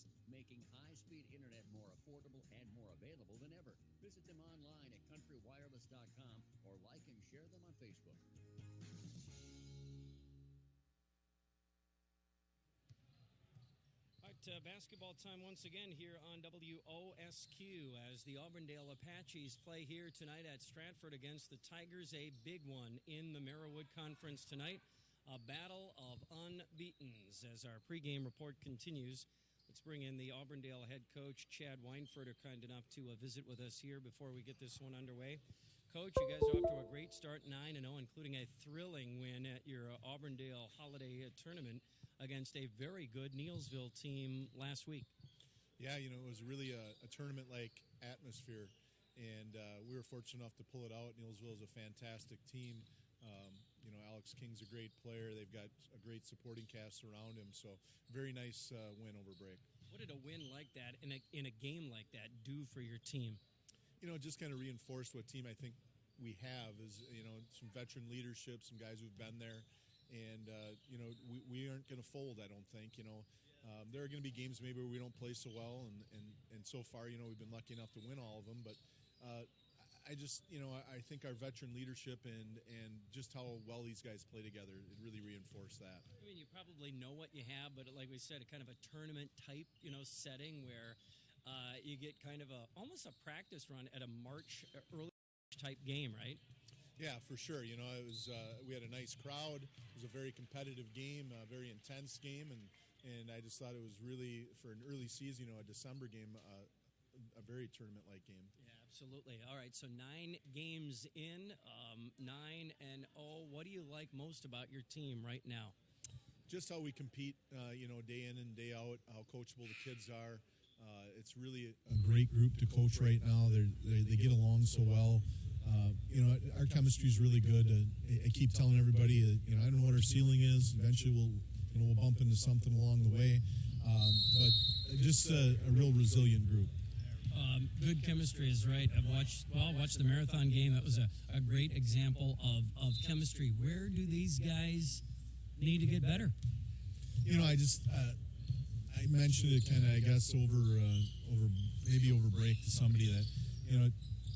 wireless, making high-speed internet more affordable and more available than ever. Visit them online at countrywireless.com or like and share them on Facebook. Basketball time once again here on WOSQ as the Auburndale Apaches play here tonight at Stratford against the Tigers, a big one in the Marawood Conference tonight. A battle of unbeatens as our pregame report continues. Let's bring in the Auburndale head coach, Chad Weinfurter, kind enough to visit with us here before we get this one underway. Coach, you guys are off to a great start, 9-0, including a thrilling win at your Auburndale Holiday Tournament against a very good Neillsville team last week. Yeah, it was really a tournament-like atmosphere, and we were fortunate enough to pull it out. Neillsville is a fantastic team. Alex King's a great player. They've got a great supporting cast around him, so very nice win over break. What did a win like that in a game like that do for your team? It just kind of reinforced what team I think we have is, some veteran leadership, some guys who've been there. And, we aren't going to fold, I don't think. There are going to be games maybe where we don't play so well, and so far, we've been lucky enough to win all of them. But I just, I think our veteran leadership and just how well these guys play together, it really reinforced that. I mean, you probably know what you have, but like we said, a kind of a tournament type, setting where you get kind of almost a practice run at a March early type game, right? Yeah, for sure. It was we had a nice crowd. It was a very competitive game, a very intense game, and I just thought it was really, for an early season, a December game, a very tournament-like game. Yeah, absolutely. All right, so 9 games in, 9-0. What do you like most about your team right now? Just how we compete, day in and day out, how coachable the kids are. It's really a great group to coach right now. They get along so well. Our chemistry is really good. I keep telling everybody, I don't know what our ceiling is. Eventually, we'll bump into something along the way. But just a real resilient group. Good chemistry is right. I watched the marathon game. That was a great example of chemistry. Where do these guys need to get better? I mentioned it kind of, I guess, over break to somebody that,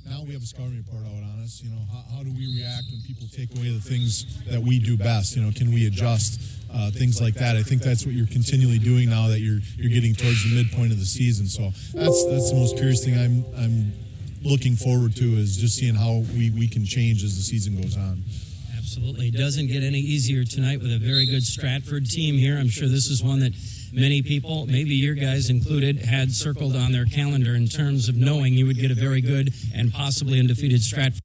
now we have a scouting report out on us. How do we react when people take away the things that we do best? Can we adjust things like that? I think that's what you're continually doing now that you're getting towards the midpoint of the season. So that's the most curious thing I'm looking forward to, is just seeing how we can change as the season goes on. Absolutely. It doesn't get any easier tonight with a very good Stratford team here. I'm sure this is one that many people, maybe your guys included, had circled on their calendar in terms of knowing you would get a very good and possibly undefeated Stratford.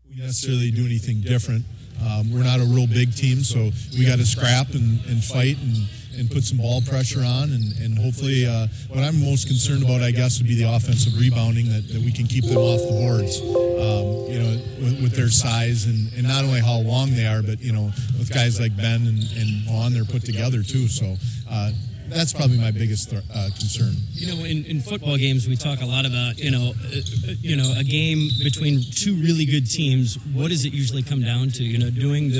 We necessarily do anything different. We're not a real big team, so we got to scrap and fight and put some ball pressure on, and hopefully what I'm most concerned about, I guess, would be the offensive rebounding, that we can keep them off the boards, with their size and not only how long they are, but, with guys like Ben and Vaughn, they're put together too. So that's probably my biggest concern. In football games, we talk a lot about, a game between two really good teams. What does it usually come down to? Doing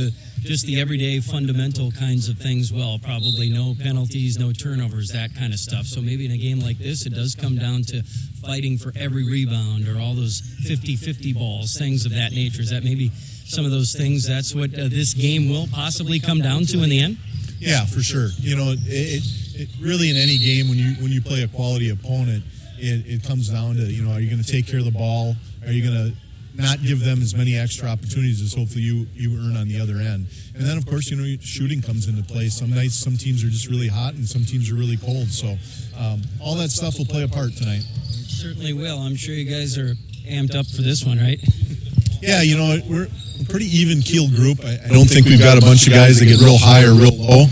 just the everyday fundamental kinds of things well, probably no penalties, no turnovers, that kind of stuff. So maybe in a game like this, it does come down to fighting for every rebound or all those 50-50 balls, things of that nature. Is that maybe some of those things, that's what this game will possibly come down to in the end? Yeah, for sure. It really, in any game, when you play a quality opponent, it comes down to, are you going to take care of the ball? Are you going to not give them as many extra opportunities as hopefully you earn on the other end? And then, of course, shooting comes into play. Some nights, some teams are just really hot, and some teams are really cold. So all that stuff will play a part tonight. It certainly will. I'm sure you guys are amped up for this one, right? Yeah, we're a pretty even-keeled group. I don't think we've got a bunch of guys that get real high or real low.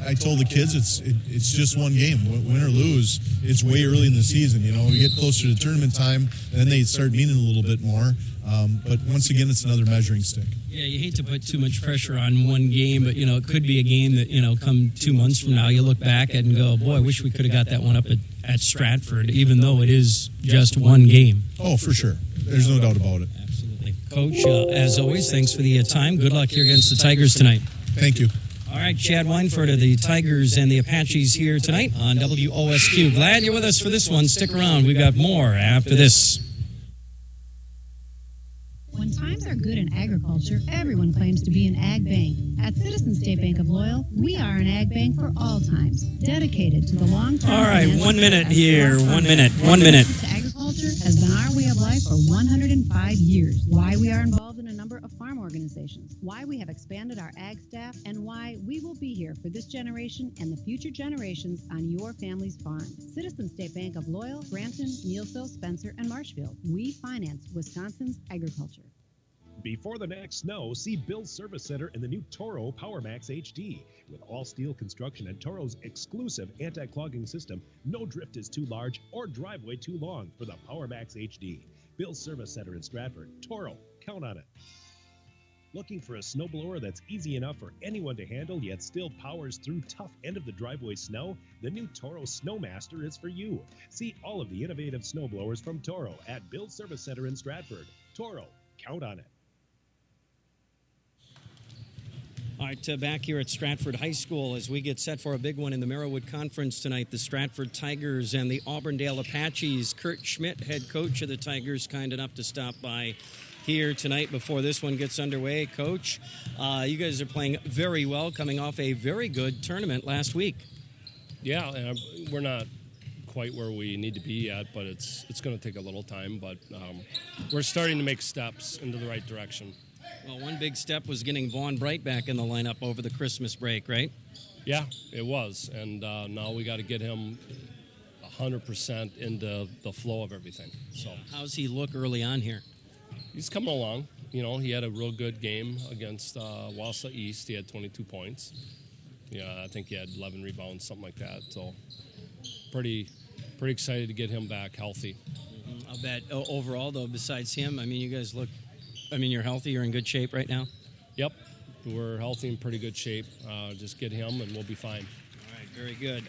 I told the kids it's just one game. Win or lose, it's way early in the season. We get closer to tournament time, then they start meaning a little bit more. But once again, it's another measuring stick. Yeah, you hate to put too much pressure on one game, but, it could be a game that, come 2 months from now, you look back at and go, boy, I wish we could have got that one up at Stratford, even though it is just one game. Oh, for sure. There's no doubt about it. Absolutely. Coach, as always, thanks for the time. Good luck here against the Tigers tonight. Thank you. All right, Chad Weinfurt of the Tigers and the Apaches here tonight on WOSQ. Glad you're with us for this one. Stick around. We've got more after this. When times are good in agriculture, everyone claims to be an ag bank. At Citizens State Bank of Loyal, we are an ag bank for all times, dedicated to the long-term. All right, 1 minute here. 1 minute. 1 minute. Agriculture has been our way of life for 105 years. Why we are involved in a number of farm organizations, why we have expanded our ag staff, and why we will be here for this generation and the future generations on your family's farm. Citizens State Bank of Loyal, Brampton, Neelsville, Spencer, and Marshfield. We finance Wisconsin's agriculture. Before the next snow, see Bill's Service Center in the new Toro PowerMax HD. With all-steel construction and Toro's exclusive anti-clogging system, no drift is too large or driveway too long for the PowerMax HD. Bill's Service Center in Stratford. Toro, count on it. Looking for a snowblower that's easy enough for anyone to handle yet still powers through tough end-of-the-driveway snow? The new Toro Snowmaster is for you. See all of the innovative snowblowers from Toro at Bill's Service Center in Stratford. Toro, count on it. All right, back here at Stratford High School as we get set for a big one in the Marawood Conference tonight. The Stratford Tigers and the Auburndale Apaches. Kurt Schmidt, head coach of the Tigers, kind enough to stop by here tonight before this one gets underway. Coach, you guys are playing very well, coming off a very good tournament last week. Yeah, we're not quite where we need to be yet, but it's going to take a little time. But we're starting to make steps into the right direction. Well, one big step was getting Vaughn Bright back in the lineup over the Christmas break, right? Yeah, it was. And now we got to get him 100% into the flow of everything. So, how's he look early on here? He's coming along. He had a real good game against Wausau East. He had 22 points. Yeah, I think he had 11 rebounds, something like that. So, pretty excited to get him back healthy. Mm-hmm. I'll bet overall, though, besides him, you guys look... you're healthy. You're in good shape right now? Yep. We're healthy in pretty good shape. Just get him, and we'll be fine. All right, very good.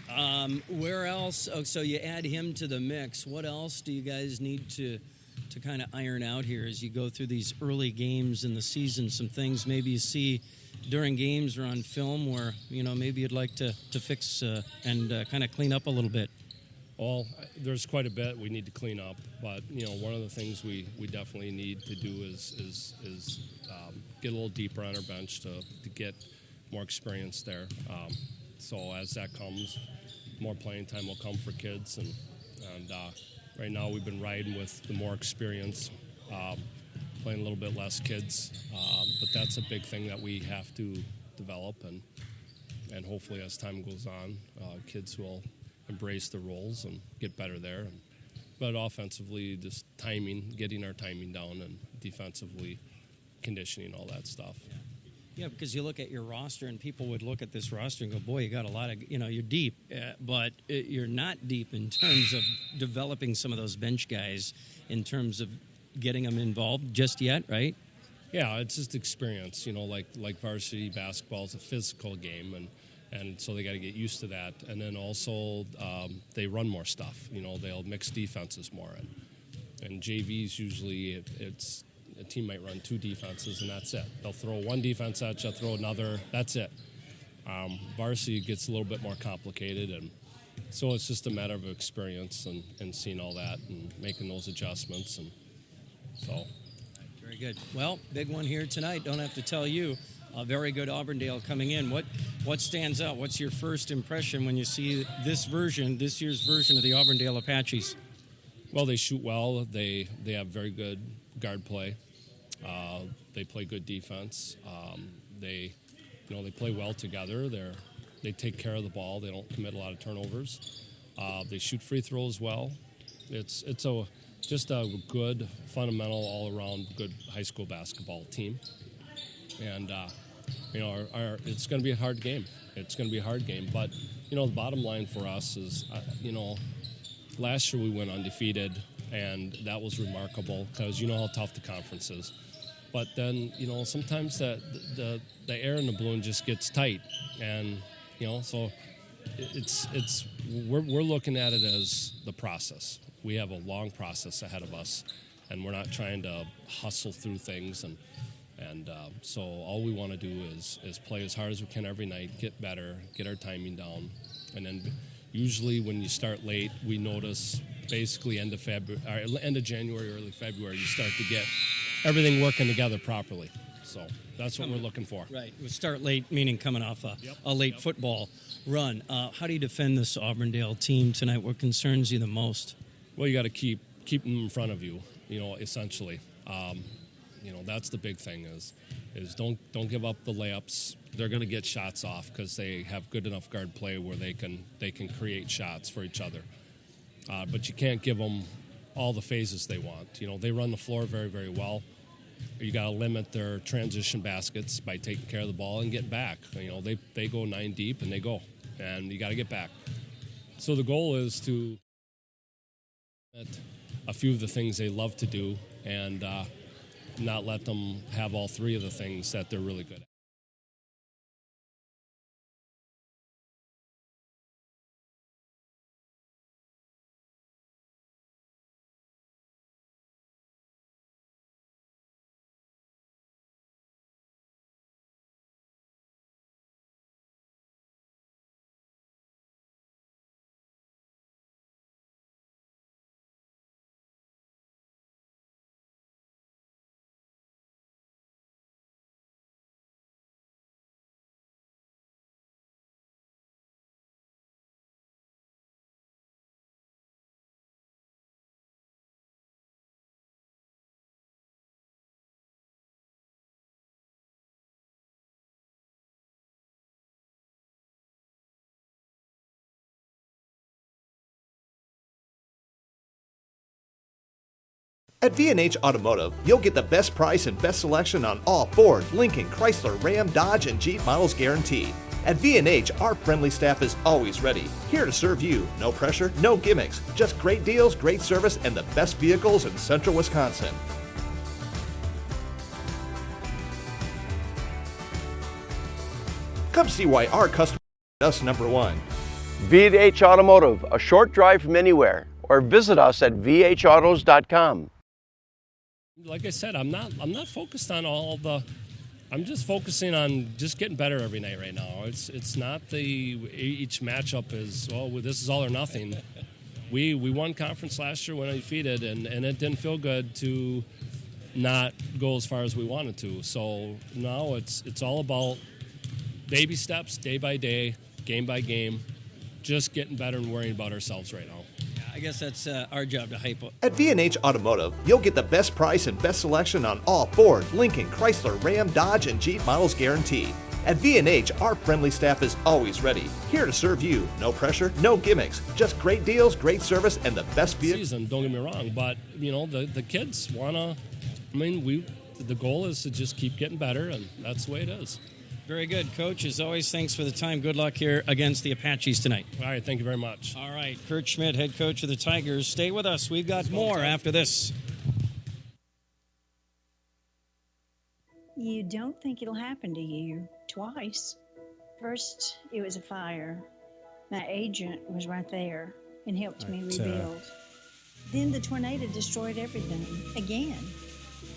Where else? Oh, so you add him to the mix. What else do you guys need to kind of iron out here as you go through these early games in the season? Some things maybe you see during games or on film where, maybe you'd like to fix and kind of clean up a little bit. Well, there's quite a bit we need to clean up, but one of the things we definitely need to do is get a little deeper on our bench to get more experience there. So as that comes, more playing time will come for kids, and right now we've been riding with the more experience, playing a little bit less kids, but that's a big thing that we have to develop, and hopefully as time goes on, kids will embrace the roles and get better there. But offensively, just timing, getting our timing down, and defensively, conditioning, all that stuff. Yeah, because you look at your roster, and people would look at this roster and go, boy, you got a lot of, you're deep, but you're not deep in terms of developing some of those bench guys, in terms of getting them involved just yet, right? Yeah, it's just experience. Like varsity basketball is a physical game, and so they got to get used to that. And then also they run more stuff. They'll mix defenses more. And JVs usually it's a team might run two defenses, and that's it. They'll throw one defense at you, throw another. That's it. Varsity gets a little bit more complicated, and so it's just a matter of experience and seeing all that and making those adjustments. And so. Very good. Well, big one here tonight. Don't have to tell you. A very good Auburndale coming in. What stands out? What's your first impression when you see this year's version of the Auburndale Apaches? Well, they shoot well. They have very good guard play. They play good defense. They play well together. They take care of the ball. They don't commit a lot of turnovers. They shoot free throws well. It's just a good, fundamental, all-around good high school basketball team. And it's going to be a hard game. It's going to be a hard game. But, the bottom line for us is, last year we went undefeated, and that was remarkable because you know how tough the conference is. But then, sometimes the air in the balloon just gets tight. And, so we're looking at it as the process. We have a long process ahead of us, and we're not trying to hustle through things. And so all we want to do is play as hard as we can every night, get better, get our timing down. And then usually when you start late, we notice basically end of January, early February, you start to get everything working together properly. So that's what we're looking for. Right. We start late, meaning coming off a late football run. How do you defend this Auburndale team tonight? What concerns you the most? Well, you got to keep them in front of you, essentially. That's the big thing is don't give up the layups. They're going to get shots off because they have good enough guard play where they can create shots for each other. But you can't give them all the phases they want. They run the floor very, very well. You got to limit their transition baskets by taking care of the ball and getting back. They go 9 deep and they go, and you got to get back. So the goal is to a few of the things they love to do and not let them have all three of the things that they're really good at. At V&H Automotive, you'll get the best price and best selection on all Ford, Lincoln, Chrysler, Ram, Dodge, and Jeep models guaranteed. At V&H, our friendly staff is always ready, here to serve you. No pressure, no gimmicks, just great deals, great service, and the best vehicles in central Wisconsin. Come see why our customers are us number one. V&H Automotive, a short drive from anywhere, or visit us at vhautos.com. Like I said, I'm not focused on all the. I'm just focusing on just getting better every night right now. It's not each matchup is this is all or nothing. We won conference last year, went undefeated, and it didn't feel good to not go as far as we wanted to. So now it's all about baby steps, day by day, game by game, just getting better and worrying about ourselves right now. I guess that's our job to hype up. At V&H Automotive, you'll get the best price and best selection on all Ford, Lincoln, Chrysler, Ram, Dodge, and Jeep models guaranteed. At V&H, our friendly staff is always ready, here to serve you. No pressure, no gimmicks, just great deals, great service, and the best vehicles. Season, don't get me wrong, but the kids wanna. The goal is to just keep getting better, and that's the way it is. Very good, Coach. As always, thanks for the time. Good luck here against the Apaches tonight. All right, thank you very much. All right, Kurt Schmidt, head coach of the Tigers. Stay with us. We've got more after this. You don't think it'll happen to you twice. First, it was a fire. My agent was right there and helped me rebuild. Then the tornado destroyed everything again.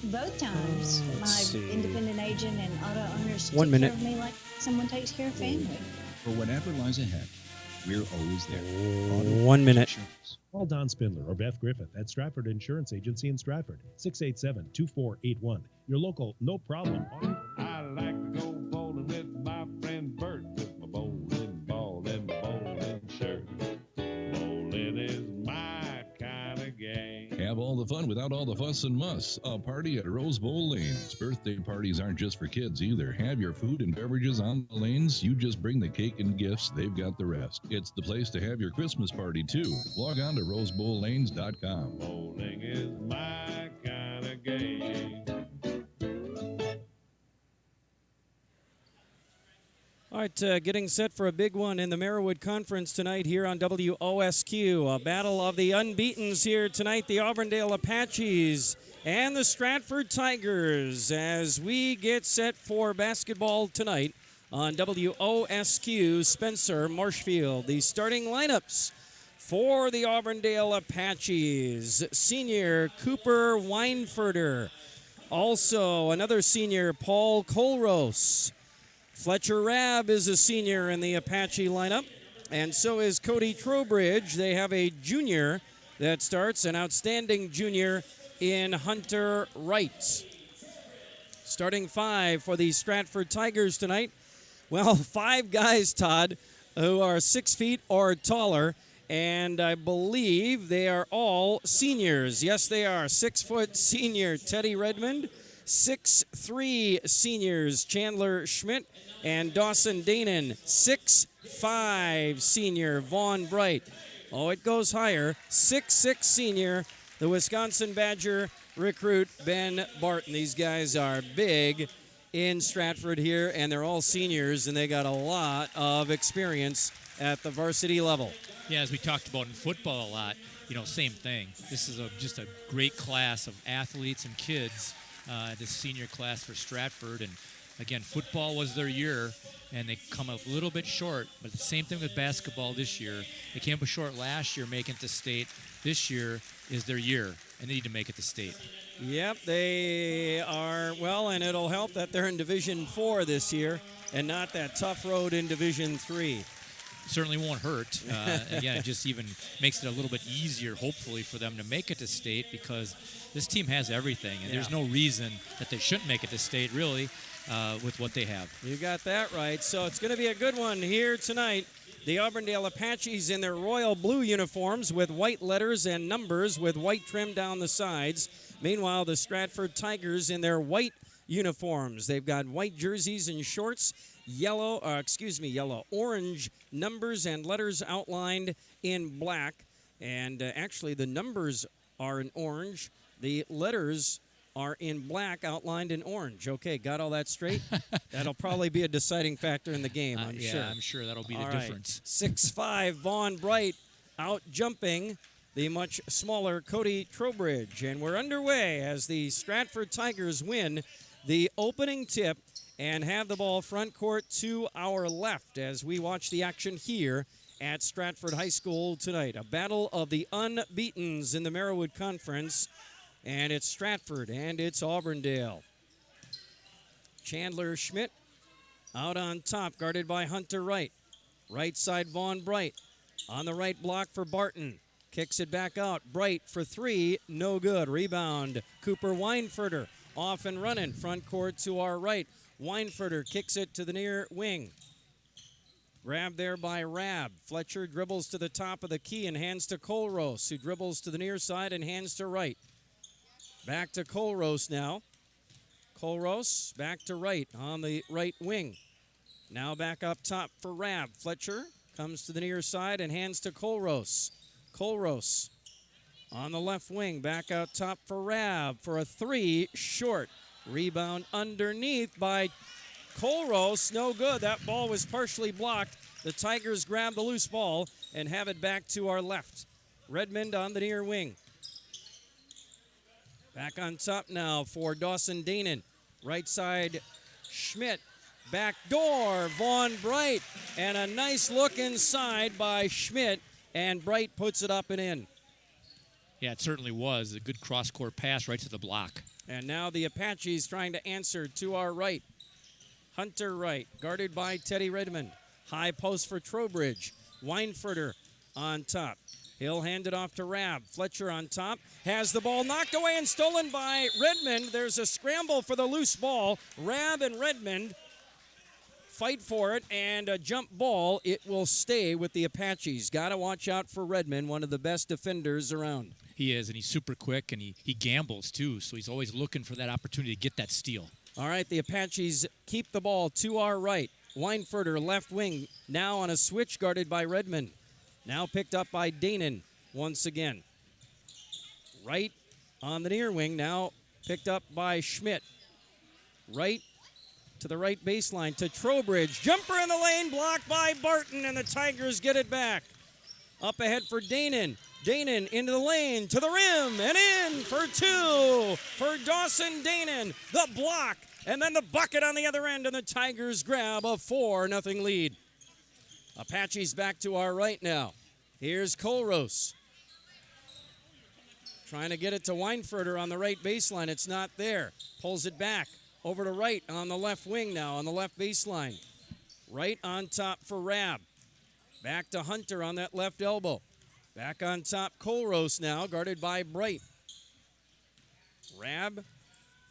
Both times, my independent agent and auto owners took care of me like someone takes care of family. For whatever lies ahead, we're always there. 1 minute. Call Don Spindler or Beth Griffith at Stratford Insurance Agency in Stratford, 687-2481. Your local, no problem. I like to go bowling with my friend Bert, with my bowling ball and my bowling shirt. Bowling is my kind of game. Have all the fun without all the fuss and muss. A party at Rose Bowl Lanes. Birthday parties aren't just for kids either. Have your food and beverages on the lanes. You just bring the cake and gifts. They've got the rest. It's the place to have your Christmas party, too. Log on to rosebowllanes.com. Bowling is my kind of game. All right, getting set for a big one in the Marawood Conference tonight here on WOSQ. A battle of the unbeatens here tonight, the Auburndale Apaches and the Stratford Tigers, as we get set for basketball tonight on WOSQ. Spencer Marshfield, the starting lineups for the Auburndale Apaches. Senior Cooper Weinfurter. Also another senior, Paul Colrose. Fletcher Rabb is a senior in the Apache lineup, and so is Cody Trowbridge. They have a junior that starts, an outstanding junior in Hunter Wright. Starting five for the Stratford Tigers tonight. Well, 5 guys, Todd, who are 6 feet or taller, and I believe they are all seniors. Yes, they are. 6-foot senior Teddy Redmond, 6'3" seniors Chandler Schmidt and Dawson Danon, 6'5" senior Vaughn Bright. Oh, it goes higher. 6'6" senior, the Wisconsin Badger recruit Ben Barton. These guys are big in Stratford here, and they're all seniors, and they got a lot of experience at the varsity level. Yeah, as we talked about in football a lot, same thing. This is just a great class of athletes and kids, this senior class for Stratford. And again, football was their year, and they come a little bit short. But the same thing with basketball this year. They came up short last year making it to state. This year is their year, and they need to make it to state. Yep, they are, well, and it'll help that they're in Division 4 this year and not that tough road in Division 3. Certainly won't hurt. Again, it just even makes it a little bit easier, hopefully, for them to make it to state, because this team has everything, and there's no reason that they shouldn't make it to state, really, with what they have. You got that right. So it's going to be a good one here tonight. The Auburndale Apaches in their royal blue uniforms with white letters and numbers with white trim down the sides. Meanwhile, the Stratford Tigers in their white uniforms. They've got white jerseys and shorts, orange numbers and letters outlined in black. And actually, the numbers are in orange. The letters are in black, outlined in orange. Okay, got all that straight? That'll probably be a deciding factor in the game, I'm sure. Yeah, I'm sure that'll be the all difference. Right. 6'5", Vaughn Bright out jumping the much smaller Cody Trowbridge. And we're underway as the Stratford Tigers win the opening tip and have the ball front court to our left as we watch the action here at Stratford High School tonight. A battle of the unbeatens in the Marawood Conference. And it's Stratford and it's Auburndale. Chandler Schmidt out on top, guarded by Hunter Wright. Right side, Vaughn Bright. On the right block for Barton. Kicks it back out. Bright for 3, no good. Rebound, Cooper Weinfurter. Off and running, front court to our right. Weinfurter kicks it to the near wing. Grabbed there by Rabb. Fletcher dribbles to the top of the key and hands to Colrose, who dribbles to the near side and hands to Wright. Back to Colrose now. Colrose back to Wright on the right wing. Now back up top for Rabb. Fletcher comes to the near side and hands to Colrose. Colrose on the left wing. Back out top for Rabb for a 3, short. Rebound underneath by Colrose. No good. That ball was partially blocked. The Tigers grab the loose ball and have it back to our left. Redmond on the near wing. Back on top now for Dawson Danon. Right side, Schmidt. Back door, Vaughn Bright. And a nice look inside by Schmidt. And Bright puts it up and in. Yeah, it certainly was. A good cross-court pass right to the block. And now the Apaches trying to answer to our right. Hunter Wright, guarded by Teddy Redmond. High post for Trowbridge. Weinfurter on top. He'll hand it off to Rabb. Fletcher on top. Has the ball knocked away and stolen by Redmond. There's a scramble for the loose ball. Rabb and Redmond fight for it, and a jump ball. It will stay with the Apaches. Got to watch out for Redmond, one of the best defenders around. He is, and he's super quick, and he gambles, too, so he's always looking for that opportunity to get that steal. All right, the Apaches keep the ball to our right. Weinfurter, left wing, now on a switch guarded by Redmond. Now picked up by Danon once again. Right on the near wing, now picked up by Schmidt. Right to the right baseline to Trowbridge. Jumper in the lane, blocked by Barton, and the Tigers get it back. Up ahead for Danon. Danon into the lane, to the rim, and in for two for Dawson Danon. The block, and then the bucket on the other end, and the Tigers grab a 4-0 lead. Apaches back to our right now. Here's Colrose. Trying to get it to Weinfurter on the right baseline. It's not there. Pulls it back. Over to Wright on the left wing now, on the left baseline. Wright on top for Rabb. Back to Hunter on that left elbow. Back on top, Colrose now, guarded by Bright. Rabb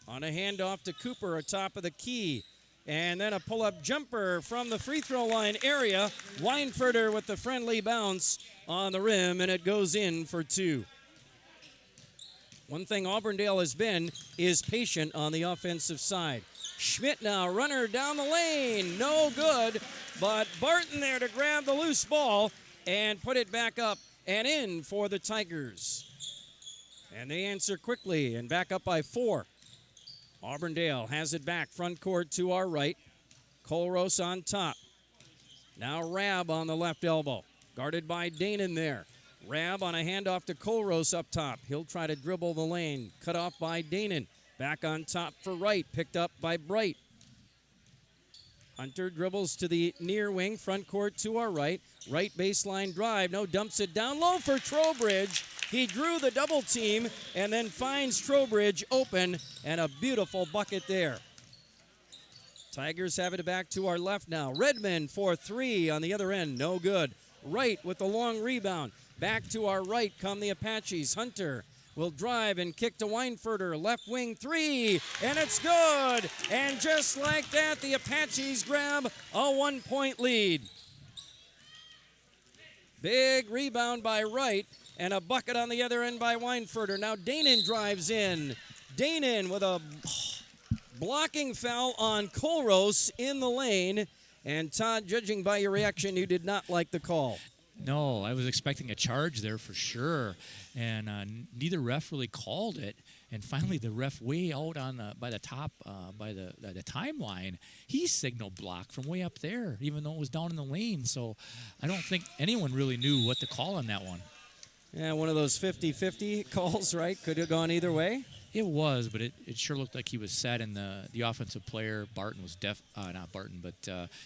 on a handoff to Cooper atop of the key. And then a pull-up jumper from the free throw line area. Weinfurter with the friendly bounce on the rim, and it goes in for two. One thing Auburndale has been is patient on the offensive side. Schmidt now, runner down the lane, no good, but Barton there to grab the loose ball and put it back up and in for the Tigers. And they answer quickly and back up by 4. Auburndale has it back, front court to our right. Colrose on top. Now Rabb on the left elbow, guarded by Danon there. Rabb on a handoff to Colrose up top. He'll try to dribble the lane. Cut off by Danon. Back on top for Wright. Picked up by Bright. Hunter dribbles to the near wing. Front court to our right. Right baseline drive. No, dumps it down low for Trowbridge. He drew the double team and then finds Trowbridge open. And a beautiful bucket there. Tigers have it back to our left now. Redmond for 3 on the other end. No good. Wright with the long rebound. Back to our right come the Apaches. Hunter will drive and kick to Weinfurter. Left wing 3, and it's good. And just like that, the Apaches grab a 1-point lead. Big rebound by Wright, and a bucket on the other end by Weinfurter. Now Danon drives in. Danon with a blocking foul on Colrose in the lane. And Todd, judging by your reaction, you did not like the call. No, I was expecting a charge there for sure, and neither ref really called it. And finally, the ref way out on by the top, by the timeline, he signaled block from way up there, even though it was down in the lane. So I don't think anyone really knew what to call on that one. Yeah, one of those 50-50 calls, right? Could have gone either way. It was, but it sure looked like he was set, and the offensive player, Barton, was not Barton, but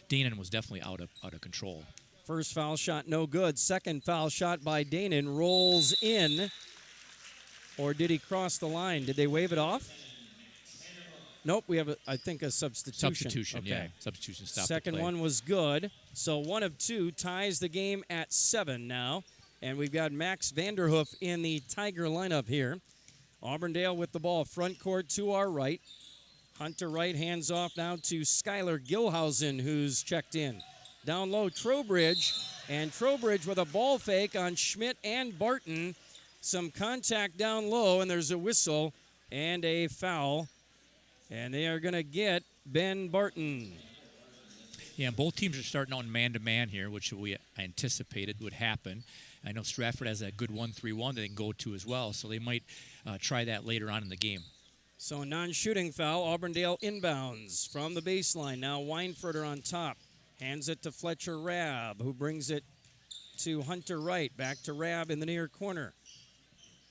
Danon was definitely out of control. First foul shot, no good. Second foul shot by Danon rolls in. Or did he cross the line? Did they wave it off? Nope, we have, I think, a substitution. Substitution, okay. Yeah. Substitution stopped Second the play. one was good. So 1 of 2 ties the game at 7 now. And we've got Max Vanderhoof in the Tiger lineup here. Auburndale with the ball, front court to our right. Hunter Wright hands off now to Skylar Gilhausen, who's checked in. Down low, Trowbridge, and Trowbridge with a ball fake on Schmidt and Barton. Some contact down low, and there's a whistle and a foul. And they are going to get Ben Barton. Yeah, both teams are starting on man-to-man here, which we anticipated would happen. I know Stratford has a good 1-3-1 that they can go to as well, so they might try that later on in the game. So non-shooting foul, Auburndale inbounds from the baseline. Now Weinfurter on top. Hands it to Fletcher Rabb, who brings it to Hunter Wright. Back to Rabb in the near corner.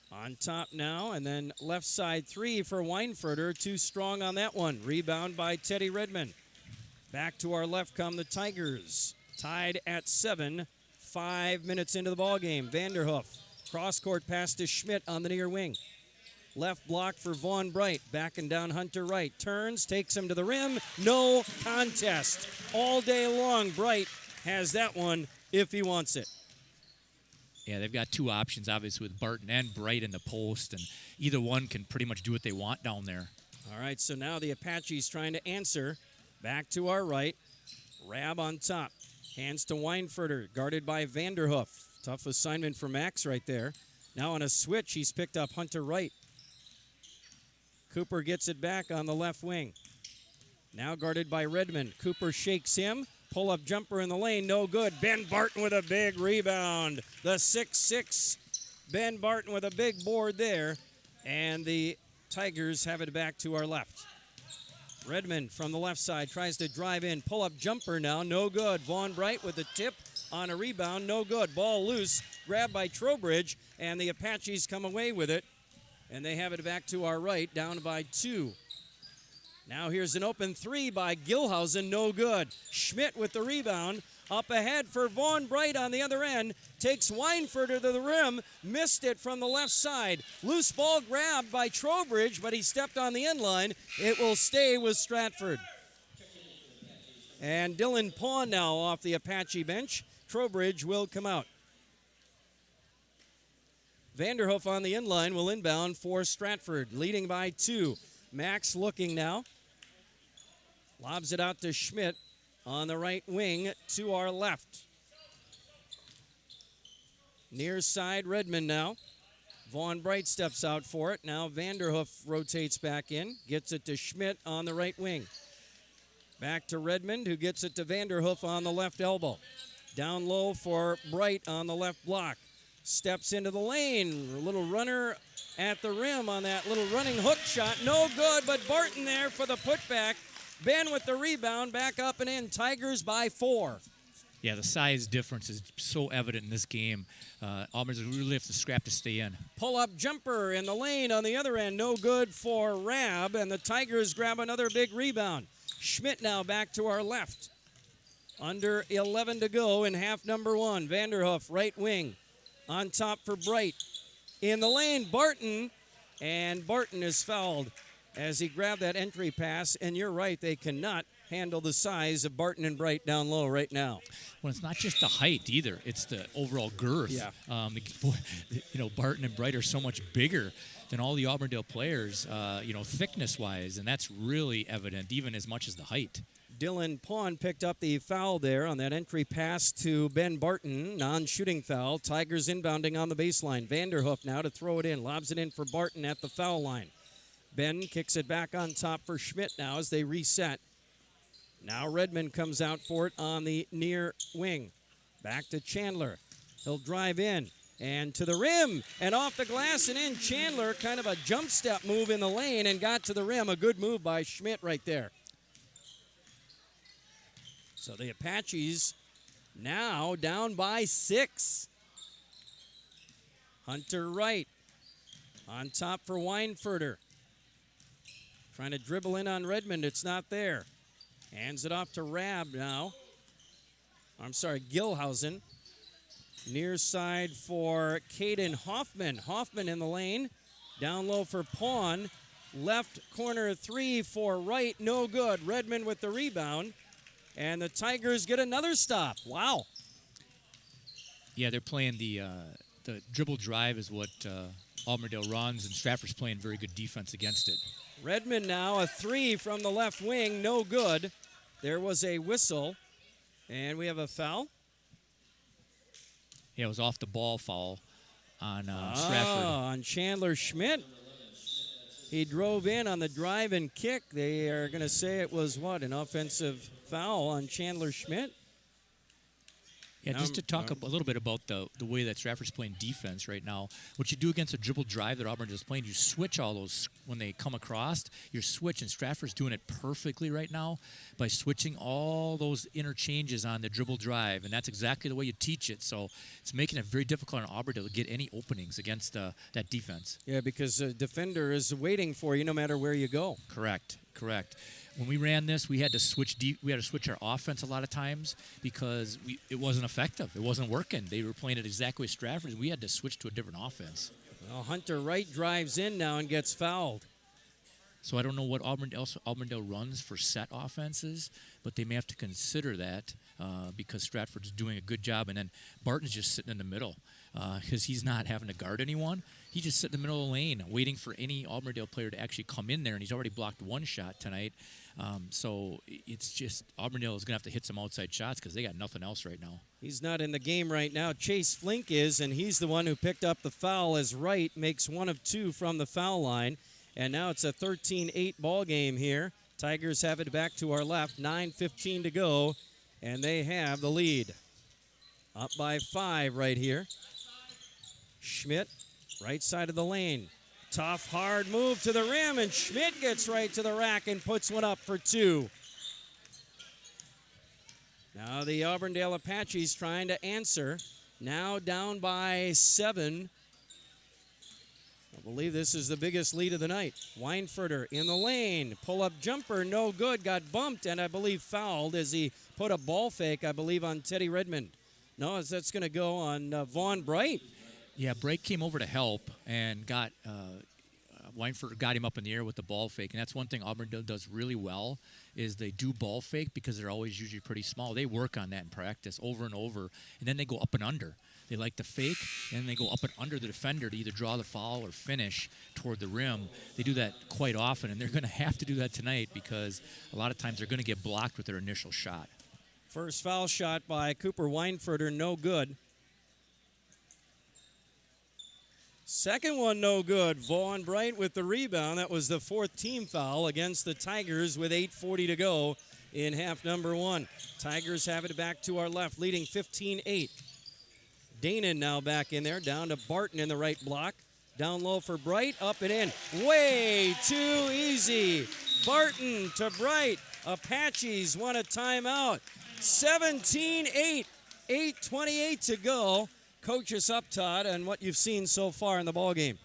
On top now, and then left side 3 for Weinfurter. Too strong on that one. Rebound by Teddy Redmond. Back to our left come the Tigers. Tied at 7, 5 minutes into the ballgame. Vanderhoof. Cross-court pass to Schmidt on the near wing. Left block for Vaughn Bright. Backing down Hunter Wright. Turns, takes him to the rim. No contest. All day long, Bright has that one if he wants it. Yeah, they've got two options, obviously, with Barton and Bright in the post, and either one can pretty much do what they want down there. All right, so now the Apaches trying to answer. Back to our right. Rabb on top. Hands to Weinfurter, guarded by Vanderhoof. Tough assignment for Max right there. Now on a switch, he's picked up Hunter Wright. Cooper gets it back on the left wing. Now guarded by Redmond. Cooper shakes him. Pull-up jumper in the lane, no good. Ben Barton with a big rebound. The 6'6", Ben Barton with a big board there. And the Tigers have it back to our left. Redmond from the left side tries to drive in. Pull-up jumper now, no good. Vaughn Bright with the tip on a rebound, no good. Ball loose, grabbed by Trowbridge, and the Apaches come away with it. And they have it back to our right, down by 2. Now here's an open 3 by Gilhausen, no good. Schmidt with the rebound. Up ahead for Vaughn Bright on the other end. Takes Weinfurter to the rim. Missed it from the left side. Loose ball grabbed by Trowbridge, but he stepped on the end line. It will stay with Stratford. And Dylan Pawn now off the Apache bench. Trowbridge will come out. Vanderhoof on the end line will inbound for Stratford, leading by 2. Max looking now. Lobs it out to Schmidt on the right wing to our left. Near side, Redmond now. Vaughn Bright steps out for it. Now Vanderhoof rotates back in. Gets it to Schmidt on the right wing. Back to Redmond, who gets it to Vanderhoof on the left elbow. Down low for Bright on the left block. Steps into the lane. A little runner at the rim on that little running hook shot. No good, but Barton there for the putback. Ben with the rebound, back up and in. Tigers by 4. Yeah, the size difference is so evident in this game. Auburn's really have to scrap to stay in. Pull-up jumper in the lane on the other end. No good for Rab, and the Tigers grab another big rebound. Schmidt now back to our left. Under 11 to go in half number 1. Vanderhoof, right wing. On top for Bright. In the lane, Barton, and Barton is fouled as he grabbed that entry pass, and you're right, they cannot handle the size of Barton and Bright down low right now. Well, it's not just the height either; it's the overall girth. Yeah. Barton and Bright are so much bigger than all the Auburndale players, thickness-wise, and that's really evident, even as much as the height. Dylan Pawn picked up the foul there on that entry pass to Ben Barton, non-shooting foul. Tigers inbounding on the baseline. Vanderhoof now to throw it in, lobs it in for Barton at the foul line. Ben kicks it back on top for Schmidt now as they reset. Now Redmond comes out for it on the near wing. Back to Chandler. He'll drive in and to the rim and off the glass and in. Chandler, kind of a jump step move in the lane and got to the rim. A good move by Schmidt right there. So the Apaches now down by 6. Hunter Wright on top for Weinfurter. Trying to dribble in on Redmond. It's not there. Hands it off to Rab now. Gilhausen. Near side for Caden Hoffman. Hoffman in the lane. Down low for Pawn. Left corner 3 for Wright. No good. Redmond with the rebound. And the Tigers get another stop. Wow. Yeah, they're playing the dribble drive is what Auburndale runs, and Stratford's playing very good defense against it. Redmond now, a 3 from the left wing, no good. There was a whistle, and we have a foul. Yeah, it was off the ball foul on Stratford. On Chandler Schmidt. He drove in on the drive and kick. They are going to say it was an offensive foul on Chandler Schmidt. Yeah, just to talk a little bit about the way that Stratford's playing defense right now. What you do against a dribble drive that Auburn is playing, you switch all those when they come across. You're switching. Stratford's doing it perfectly right now by switching all those interchanges on the dribble drive, and that's exactly the way you teach it. So it's making it very difficult on Auburn to get any openings against that defense. Yeah, because the defender is waiting for you no matter where you go. Correct. When we ran this, we had to switch our offense a lot of times because it wasn't effective. It wasn't working. They were playing it exactly as Stratford. We had to switch to a different offense. Well, Hunter Wright drives in now and gets fouled. So I don't know what Auburndale runs for set offenses, but they may have to consider that because Stratford's doing a good job. And then Barton's just sitting in the middle because he's not having to guard anyone. He just sits in the middle of the lane waiting for any Auburndale player to actually come in there, and he's already blocked one shot tonight. So it's just Auburndale is going to have to hit some outside shots because they got nothing else right now. He's not in the game right now. Chase Flink is, and he's the one who picked up the foul as Wright makes 1 of 2 from the foul line. And now it's a 13-8 ball game here. Tigers have it back to our left, 9:15 to go, and they have the lead. Up by 5 right here. Schmidt, right side of the lane. Tough, hard move to the rim, and Schmidt gets right to the rack and puts one up for 2. Now the Auburndale Apaches trying to answer. Now down by 7. I believe this is the biggest lead of the night. Weinfurter in the lane. Pull-up jumper, no good. Got bumped and I believe fouled as he put a ball fake, I believe, on Teddy Redmond. No, that's going to go on Vaughn Bright. Yeah, Bright came over to help and got Weinfurter got him up in the air with the ball fake. And that's one thing Auburndale does really well is they do ball fake because they're always usually pretty small. They work on that in practice over and over, and then they go up and under. They like to fake, and they go up and under the defender to either draw the foul or finish toward the rim. They do that quite often, and they're going to have to do that tonight because a lot of times they're going to get blocked with their initial shot. First foul shot by Cooper Weinfurter, no good. Second one, no good. Vaughn Bright with the rebound. That was the 4th team foul against the Tigers with 8:40 to go in half number 1. Tigers have it back to our left, leading 15-8. Danon now back in there, down to Barton in the right block. Down low for Bright, up and in. Way too easy. Barton to Bright. Apaches want a timeout. 17-8, 8:28 to go. Coach us up, Todd, on what you've seen so far in the ballgame.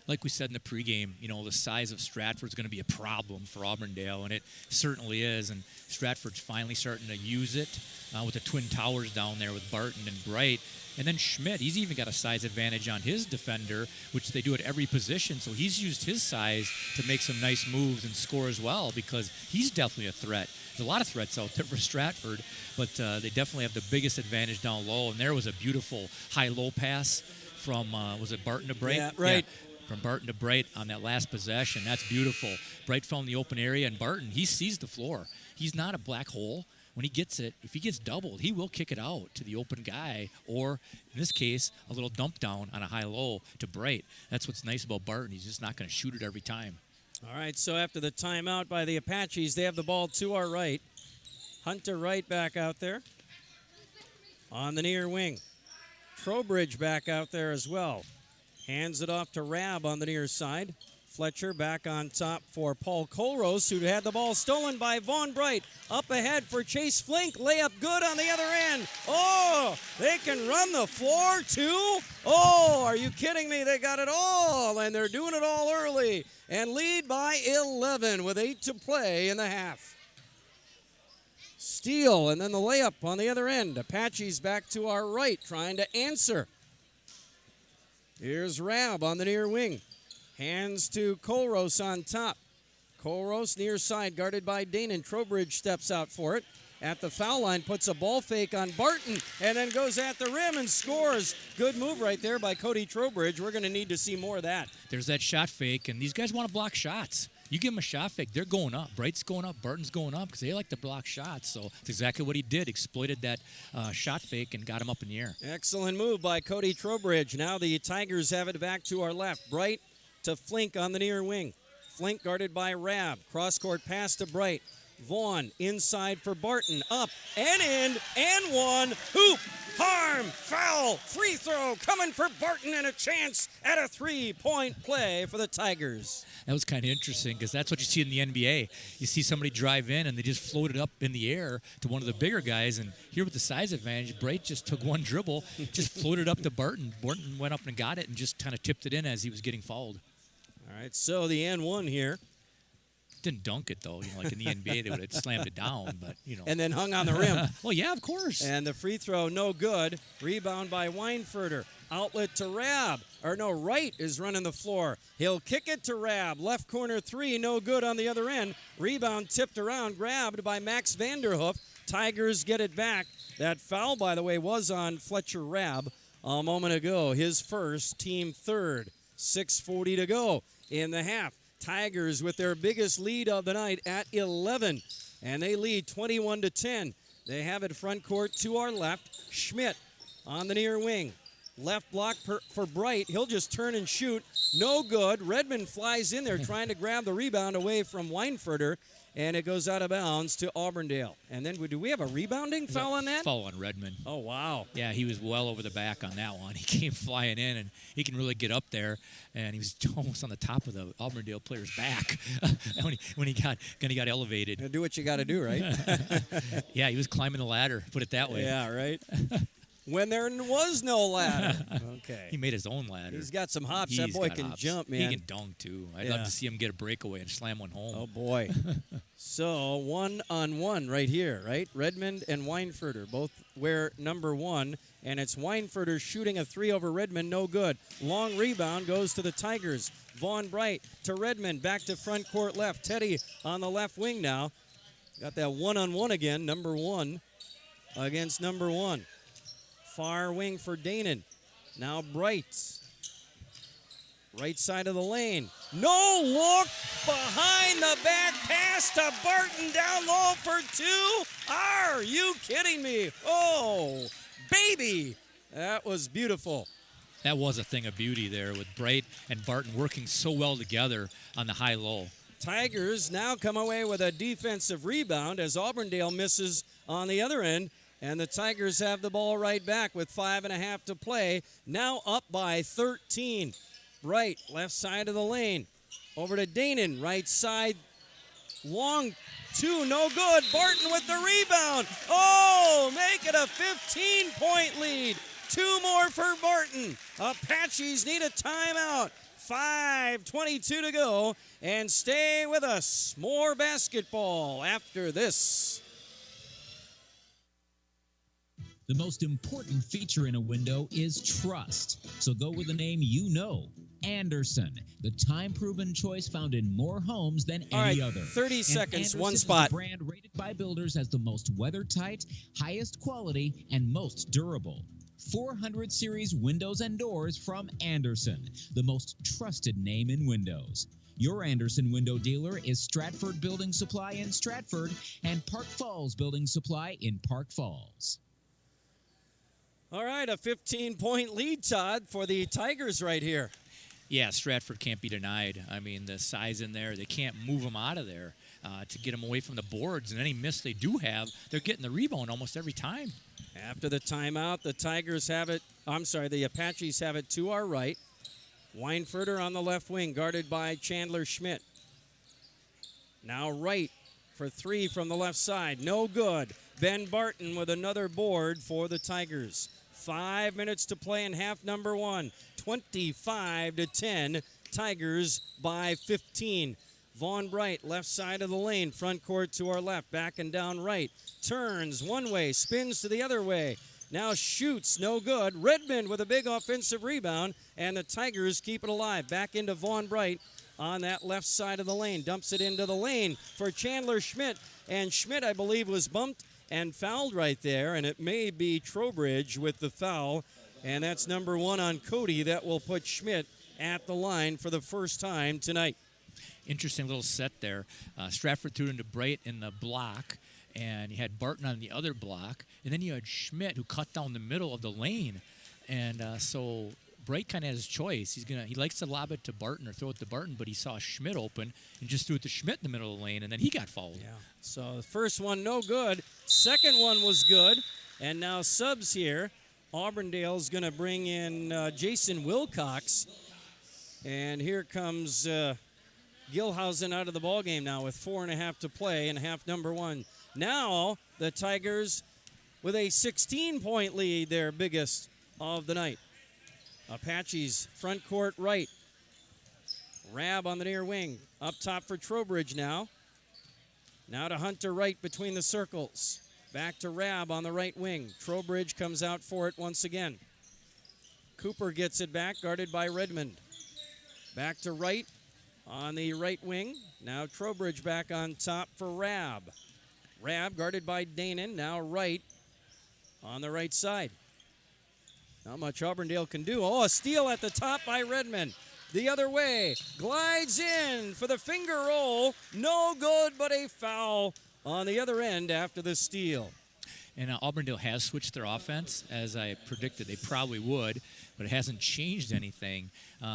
Like we said in the pregame, the size of Stratford is going to be a problem for Auburndale, and it certainly is. And Stratford's finally starting to use it with the Twin Towers down there with Barton and Bright. And then Schmidt, he's even got a size advantage on his defender, which they do at every position. So he's used his size to make some nice moves and score as well because he's definitely a threat. There's a lot of threats out there for Stratford, but they definitely have the biggest advantage down low. And there was a beautiful high-low pass from, was it Barton to Bright? Yeah, right. Yeah, from Barton to Bright on that last possession. That's beautiful. Bright fell in the open area, and Barton, he sees the floor. He's not a black hole. When he gets it, if he gets doubled, he will kick it out to the open guy, or in this case, a little dump down on a high-low to Bright. That's what's nice about Barton. He's just not going to shoot it every time. All right, so after the timeout by the Apaches, they have the ball to our right. Hunter Wright back out there on the near wing. Trowbridge back out there as well. Hands it off to Rabb on the near side. Fletcher back on top for Paul Colrose, who had the ball stolen by Vaughn Bright. Up ahead for Chase Flink. Layup good on the other end. Oh, they can run the floor too? Oh, are you kidding me? They got it all, and they're doing it all early. And lead by 11 with 8 to play in the half. Steal, and then the layup on the other end. Apaches back to our right, trying to answer. Here's Rabb on the near wing. Hands to Colrose on top. Colrose near side, guarded by Danon. Trowbridge steps out for it. At the foul line, puts a ball fake on Barton, and then goes at the rim and scores. Good move right there by Cody Trowbridge. We're going to need to see more of that. There's that shot fake, and these guys want to block shots. You give them a shot fake, they're going up. Bright's going up, Barton's going up because they like to block shots. So that's exactly what he did. Exploited that shot fake and got him up in the air. Excellent move by Cody Trowbridge. Now the Tigers have it back to our left. Bright to Flink on the near wing. Flink guarded by Rabb. Cross-court pass to Bright. Vaughn inside for Barton. Up and in and one. Hoop, harm, foul, free throw coming for Barton and a chance at a 3-point play for the Tigers. That was kind of interesting because that's what you see in the NBA. You see somebody drive in and they just float it up in the air to one of the bigger guys. And here with the size advantage, Bright just took one dribble, just floated up to Barton. Barton went up and got it and just kind of tipped it in as he was getting fouled. All right, so the and one here. Didn't dunk it, though. Like in the NBA, they would have slammed it down, but, And then hung on the rim. Well, yeah, of course. And the free throw, no good. Rebound by Weinfurter. Outlet to Rabb. Wright is running the floor. He'll kick it to Rabb. Left corner three, no good on the other end. Rebound tipped around, grabbed by Max Vanderhoof. Tigers get it back. That foul, by the way, was on Fletcher Rabb a moment ago. His first, team third. 6:40 to go in the half. Tigers with their biggest lead of the night at 11, and they lead 21-10. They have it front court to our left. Schmidt on the near wing. Left block for Bright. He'll just turn and shoot. No good. Redmond flies in there trying to grab the rebound away from Weinfurter, and it goes out of bounds to Auburndale. And then do we have a rebounding foul on that? Foul on Redmond. Oh, wow. Yeah, he was well over the back on that one. He came flying in, and he can really get up there, and he was almost on the top of the Auburndale player's back when he got elevated. Do what you got to do, right? Yeah, he was climbing the ladder, put it that way. Yeah, right. When there was no ladder. Okay. He made his own ladder. He's got some hops. That boy can jump, man. He can dunk, too. I'd love to see him get a breakaway and slam one home. Oh, boy. So, 1-on-1 right here, right? Redmond and Weinfurter both wear number 1, and it's Weinfurter shooting a 3 over Redmond, no good. Long rebound goes to the Tigers. Vaughn Bright to Redmond, back to front court left. Teddy on the left wing now. Got that 1-on-1 again, number 1 against number 1. Far wing for Danon. Now Bright. Right side of the lane. No look. Behind the back pass to Barton down low for 2. Are you kidding me? Oh, baby. That was beautiful. That was a thing of beauty there with Bright and Barton working so well together on the high-low. Tigers now come away with a defensive rebound as Auburndale misses on the other end. And the Tigers have the ball right back with 5.5 to play. Now up by 13. Bright, left side of the lane. Over to Danon, right side. Long 2, no good. Barton with the rebound. Oh, make it a 15-point lead. 2 more for Barton. Apaches need a timeout. 5:22 to go. And stay with us. More basketball after this. The most important feature in a window is trust. So go with a name you know. Anderson, the time-proven choice found in more homes than any other. 30 seconds, one Anderson spot. Is a brand rated by builders as the most weather-tight, highest quality, and most durable. 400 series windows and doors from Anderson, the most trusted name in windows. Your Anderson window dealer is Stratford Building Supply in Stratford and Park Falls Building Supply in Park Falls. All right, a 15-point lead, Todd, for the Tigers right here. Yeah, Stratford can't be denied. I mean, the size in there, they can't move them out of there to get them away from the boards. And any miss they do have, they're getting the rebound almost every time. After the timeout, the Tigers have it. The Apaches have it to our right. Weinfurter on the left wing, guarded by Chandler Schmidt. Now right for 3 from the left side. No good. Ben Barton with another board for the Tigers. 5 minutes to play in half number 1. 25-10. Tigers by 15. Vaughn Bright, left side of the lane. Front court to our left. Back and down right. Turns one way. Spins to the other way. Now shoots. No good. Redmond with a big offensive rebound. And the Tigers keep it alive. Back into Vaughn Bright on that left side of the lane. Dumps it into the lane for Chandler Schmidt. And Schmidt, I believe, was bumped and fouled right there, and it may be Trowbridge with the foul, and that's number 1 on Cody. That will put Schmidt at the line for the first time tonight. Interesting little set there. Stratford threw into Bright in the block, and you had Barton on the other block, and then you had Schmidt who cut down the middle of the lane, and so Bright kind of has his choice. He likes to lob it to Barton or throw it to Barton, but he saw Schmidt open and just threw it to Schmidt in the middle of the lane, and then he got fouled. Yeah. So the first one, no good. Second one was good. And now subs here. Auburndale's going to bring in Jason Wilcox. And here comes Gilhausen out of the ballgame now with 4.5 to play in half number 1. Now the Tigers with a 16-point lead, their biggest of the night. Apaches front court right. Rabb on the near wing. Up top for Trowbridge now. Now to Hunter Wright between the circles. Back to Rabb on the right wing. Trowbridge comes out for it once again. Cooper gets it back, guarded by Redmond. Back to Wright on the right wing. Now Trowbridge back on top for Rabb. Rabb guarded by Danon. Now Wright on the right side. Not much Auburndale can do. Oh, a steal at the top by Redmond. The other way. Glides in for the finger roll. No good, but a foul on the other end after the steal. And Auburndale has switched their offense, as I predicted they probably would, but it hasn't changed anything.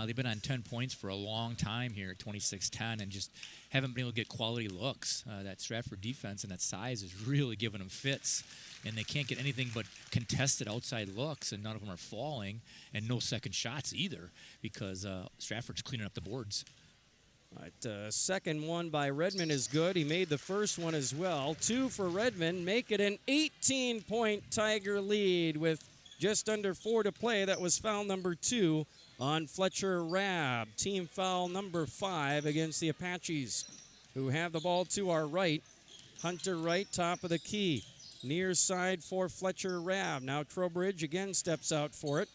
They've been on 10 points for a long time here at 26-10 and just haven't been able to get quality looks. That Stratford defense and that size is really giving them fits, and they can't get anything but contested outside looks, and none of them are falling, and no second shots either because Stratford's cleaning up the boards. All right, second one by Redmond is good. He made the first one as well. 2 for Redmond, make it an 18-point Tiger lead with just under 4 to play. That was foul number 2 on Fletcher Rabb. Team foul number 5 against the Apaches, who have the ball to our right. Hunter Wright, top of the key. Near side for Fletcher Rabb. Now Trowbridge again steps out for it.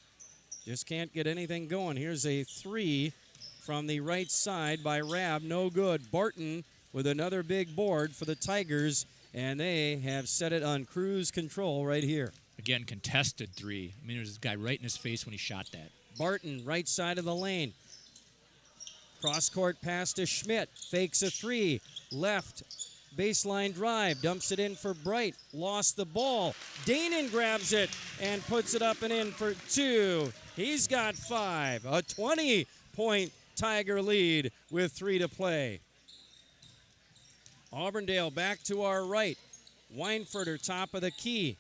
Just can't get anything going. Here's a 3 from the right side by Rabb, no good. Barton with another big board for the Tigers, and they have set it on cruise control right here. Again, contested 3. I mean, there's this guy right in his face when he shot that. Barton, right side of the lane. Cross-court pass to Schmidt, fakes a 3, left baseline drive, dumps it in for Bright, lost the ball. Danon grabs it and puts it up and in for 2. He's got 5, a 20-point Tiger lead with 3 to play. Auburndale back to our right. Weinfurter, top of the key.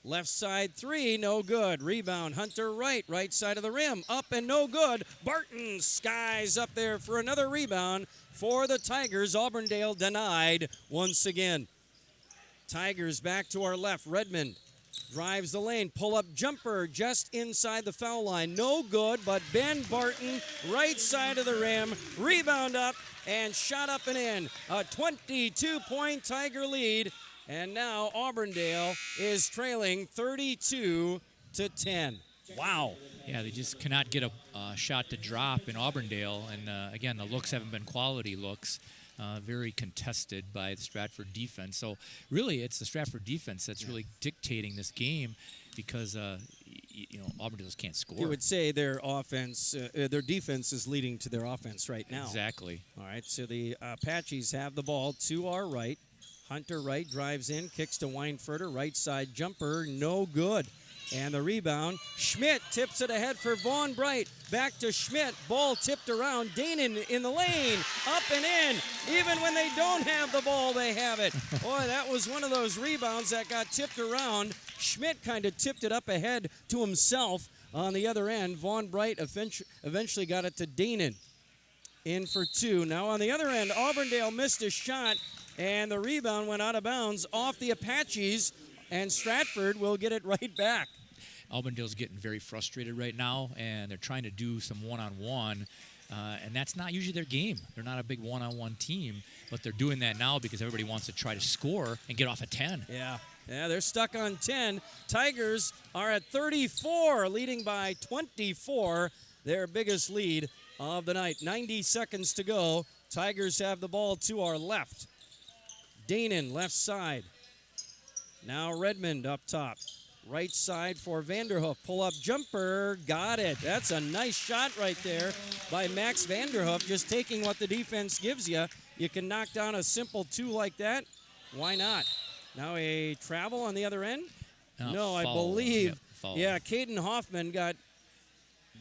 Left side 3, no good. Rebound, Hunter Wright, right side of the rim, up and no good. Barton skies up there for another rebound for the Tigers. Auburndale denied once again. Tigers back to our left. Redmond drives the lane, pull-up jumper just inside the foul line. No good, but Ben Barton, right side of the rim, rebound up and shot up and in. A 22-point Tiger lead, and now Auburndale is trailing 32-10. Wow. Yeah, they just cannot get a shot to drop in Auburndale, and again, the looks haven't been quality looks. Very contested by the Stratford defense. So really, it's the Stratford defense that's really dictating this game because Auburndale just can't score. You would say their offense, their defense is leading to their offense right now. Exactly. All right, so the Apaches have the ball to our right. Hunter Wright drives in, kicks to Weinfurter, right side jumper, no good. And the rebound, Schmidt tips it ahead for Vaughn Bright. Back to Schmidt, ball tipped around. Danon in the lane, up and in. Even when they don't have the ball, they have it. Boy, that was one of those rebounds that got tipped around. Schmidt kind of tipped it up ahead to himself on the other end. Vaughn Bright eventually got it to Danon. In for 2. Now on the other end, Auburndale missed a shot, and the rebound went out of bounds off the Apaches, and Stratford will get it right back. Auburndale's getting very frustrated right now, and they're trying to do some one-on-one, and that's not usually their game. They're not a big one-on-one team, but they're doing that now because everybody wants to try to score and get off at 10. Yeah, they're stuck on 10. Tigers are at 34, leading by 24, their biggest lead of the night. 90 seconds to go. Tigers have the ball to our left. Danon, left side. Now Redmond up top. Right side for Vanderhoof. Pull-up jumper. Got it. That's a nice shot right there by Max Vanderhoof. Just taking what the defense gives you. You can knock down a simple 2 like that. Why not? Now a travel on the other end? No, I believe. Yeah, Caden Hoffman got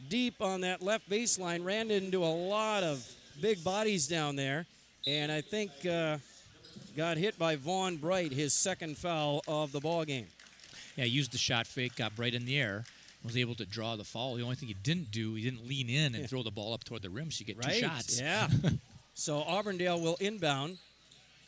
deep on that left baseline. Ran into a lot of big bodies down there. And I think got hit by Vaughn Bright, his second foul of the ball game. Yeah, used the shot fake, got Bright in the air, was able to draw the foul. The only thing he didn't do, he didn't lean in and throw the ball up toward the rim so you get 2 shots. Yeah. So Auburndale will inbound.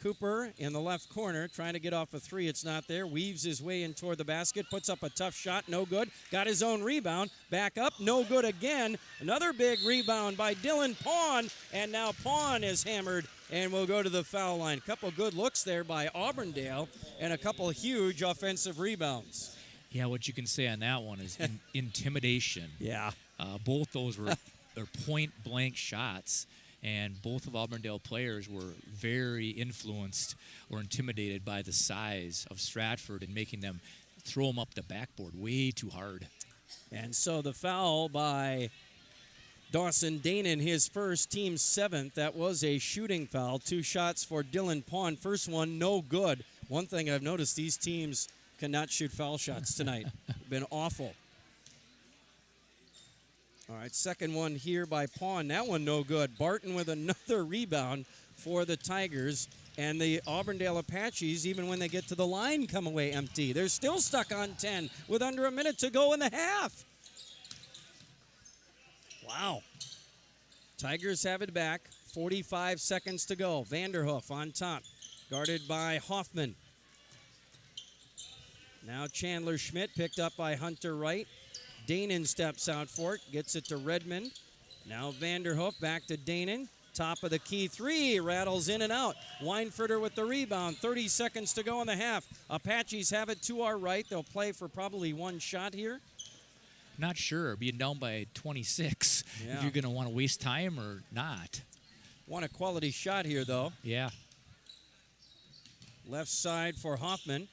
Cooper in the left corner trying to get off a 3. It's not there. Weaves his way in toward the basket. Puts up a tough shot. No good. Got his own rebound. Back up. No good again. Another big rebound by Dylan Pawn. And now Pawn is hammered and will go to the foul line. Couple good looks there by Auburndale and a couple huge offensive rebounds. Yeah, what you can say on that one is intimidation. Yeah. Both those were point-blank shots. And both of Auburndale players were very influenced or intimidated by the size of Stratford and making them throw them up the backboard way too hard. And so the foul by Dawson Danon, his first, team 7th. That was a shooting foul. 2 shots for Dylan Pawn. First one, no good. One thing I've noticed, these teams cannot shoot foul shots tonight. Been awful. All right, second one here by Pawn. That one no good. Barton with another rebound for the Tigers. And the Auburndale Apaches, even when they get to the line, come away empty. They're still stuck on 10 with under a minute to go in the half. Wow. Tigers have it back. 45 seconds to go. Vanderhoof on top, guarded by Hoffman. Now Chandler Schmidt picked up by Hunter Wright. Danon steps out for it, gets it to Redmond. Now Vanderhoof back to Danon. Top of the key three, rattles in and out. Weinfurter with the rebound. 30 seconds to go in the half. Apaches have it to our right. They'll play for probably one shot here. Not sure. Being down by 26, Yeah. if you're going to want to waste time or not. Want a quality shot here, though. Yeah. Left side for Hoffman.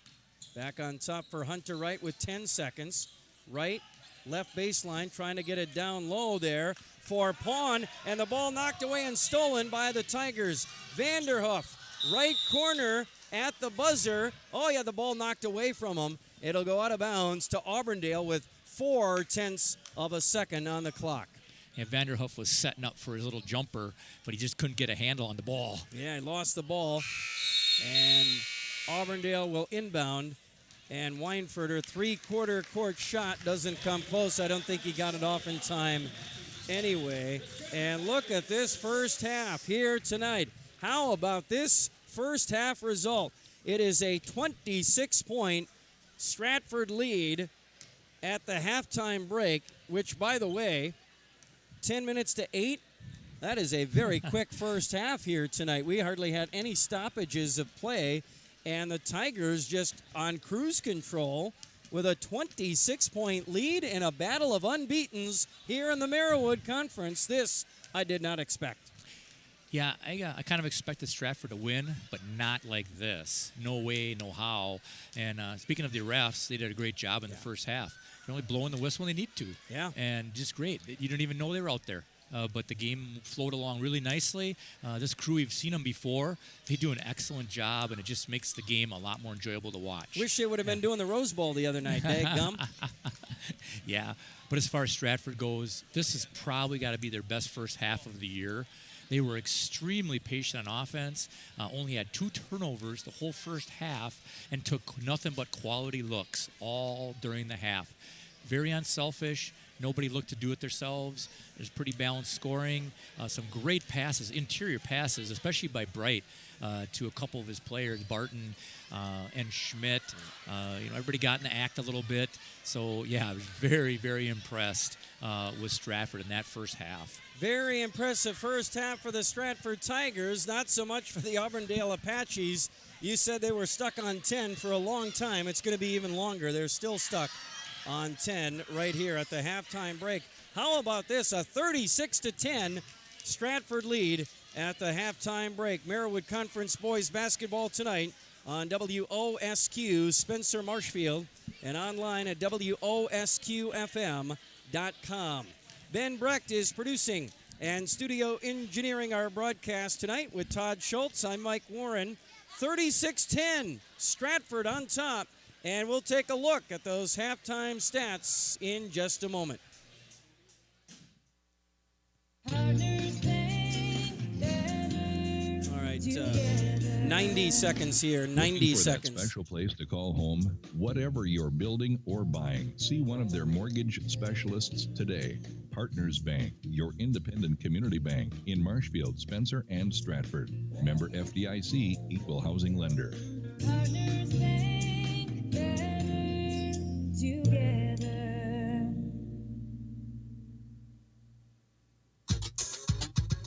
Back on top for Hunter Wright with 10 seconds. Wright, left baseline, trying to get it down low there for Pawn. And the ball knocked away and stolen by the Tigers. Vanderhoof, right corner at the buzzer. Oh, yeah, the ball knocked away from him. It'll go out of bounds to Auburndale with 0.4 of a second on the clock. Yeah, Vanderhoof was setting up for his little jumper, but he just couldn't get a handle on the ball. Yeah, he lost the ball. And Auburndale will inbound. And Weinfurter, three-quarter court shot, doesn't come close. I don't think he got it off in time anyway. And look at this first half here tonight. How about this first half result? It is a 26-point Stratford lead at the halftime break, which, by the way, 10 minutes to 8, that is a very quick first half here tonight. We hardly had any stoppages of play, and the Tigers just on cruise control with a 26-point lead in a battle of unbeatens here in the Marawood Conference. This I did not expect. Yeah, I kind of expected Stratford to win, but not like this. No way, no how. And speaking of the refs, they did a great job in the first half. They're only blowing the whistle when they need to. Yeah. And just great. You didn't even know they were out there. But the game flowed along really nicely. This crew, we've seen them before. They do an excellent job, and it just makes the game a lot more enjoyable to watch. Wish they would have been doing the Rose Bowl the other night, gum. Yeah, but as far as Stratford goes, this has probably got to be their best first half of the year. They were extremely patient on offense, only had 2 turnovers the whole first half, and took nothing but quality looks all during the half. Very unselfish. Nobody looked to do it themselves. There's pretty balanced scoring. Some great passes, interior passes, especially by Bright to a couple of his players, Barton and Schmidt. Everybody got in the act a little bit. So, yeah, I was very, very impressed with Stratford in that first half. Very impressive first half for the Stratford Tigers. Not so much for the Auburndale Apaches. You said they were stuck on 10 for a long time. It's going to be even longer. They're still stuck on 10 right here at the halftime break. How about this? A 36-10 Stratford lead at the halftime break. Marawood Conference boys basketball tonight on WOSQ, Spencer Marshfield, and online at WOSQFM.com. Ben Brecht is producing and studio engineering our broadcast tonight with Todd Schultz. I'm Mike Warren. 36-10, Stratford on top. And we'll take a look at those halftime stats in just a moment. All right, 90 seconds here, 90 seconds. That special place to call home, whatever you're building or buying. See one of their mortgage specialists today. Partners Bank, your independent community bank in Marshfield, Spencer, and Stratford. Member FDIC, equal housing lender. Partners Bank, better together.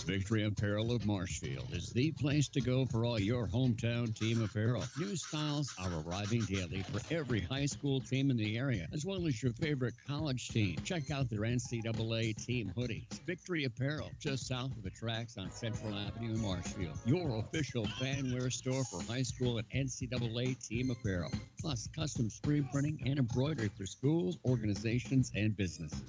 Victory Apparel of Marshfield is the place to go for all your hometown team apparel. New styles are arriving daily for every high school team in the area, as well as your favorite college team. Check out their NCAA team hoodies. Victory Apparel, just south of the tracks on Central Avenue in Marshfield. Your official fanwear store for high school and NCAA team apparel. Plus custom screen printing and embroidery for schools, organizations, and businesses.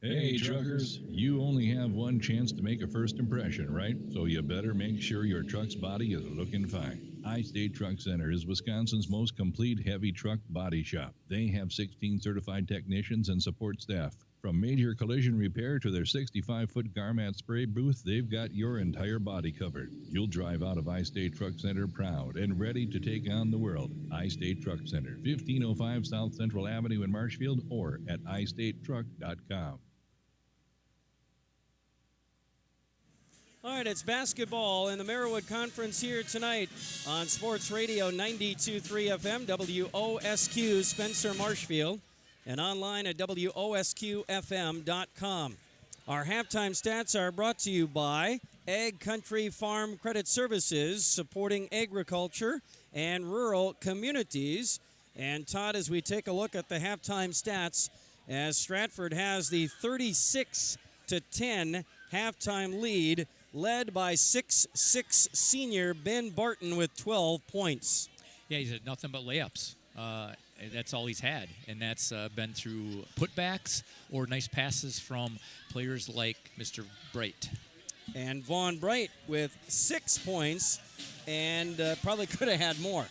Hey, truckers, you only have one chance to make a first impression, right? So you better make sure your truck's body is looking fine. I-State Truck Center is Wisconsin's most complete heavy truck body shop. They have 16 certified technicians and support staff. From major collision repair to their 65-foot Garmat spray booth, they've got your entire body covered. You'll drive out of I-State Truck Center proud and ready to take on the world. I-State Truck Center, 1505 South Central Avenue in Marshfield, or at istatetruck.com. All right, it's basketball in the Marawood Conference here tonight on Sports Radio 92.3 FM, WOSQ, Spencer Marshfield, and online at WOSQFM.com. Our halftime stats are brought to you by Ag Country Farm Credit Services, supporting agriculture and rural communities. And Todd, as we take a look at the halftime stats, as Stratford has the 36-10 halftime lead, led by 6'6" senior Ben Barton with 12 points. Yeah, he's had nothing but layups. That's all he's had, and that's been through putbacks or nice passes from players like Mr. Bright. And Vaughn Bright with 6 points, and probably could have had more.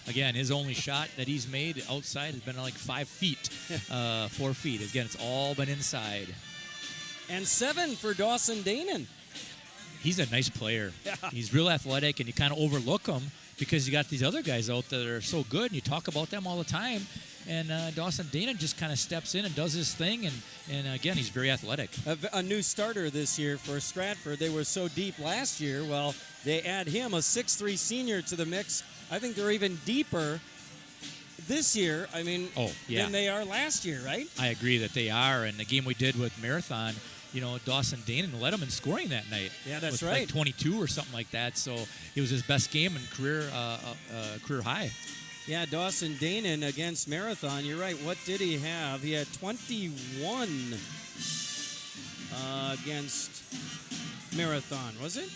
Again, his only shot that he's made outside has been like 5 feet, 4 feet. Again, it's all been inside. And 7 for Dawson Danon. He's a nice player. Yeah. He's real athletic, and you kind of overlook him because you got these other guys out that are so good, and you talk about them all the time. And Dawson Danon just kind of steps in and does his thing, and again, he's very athletic. A new starter this year for Stratford. They were so deep last year. Well, they add him, a 6'3" senior, to the mix. I think they're even deeper this year, than they are last year, right? I agree that they are, and the game we did with Marathon, Dawson Danon led him in scoring that night. Yeah, that's with right. Like 22 or something like that. So it was his best game and career high. Yeah, Dawson Danon against Marathon. You're right. What did he have? He had 21 against Marathon, was it?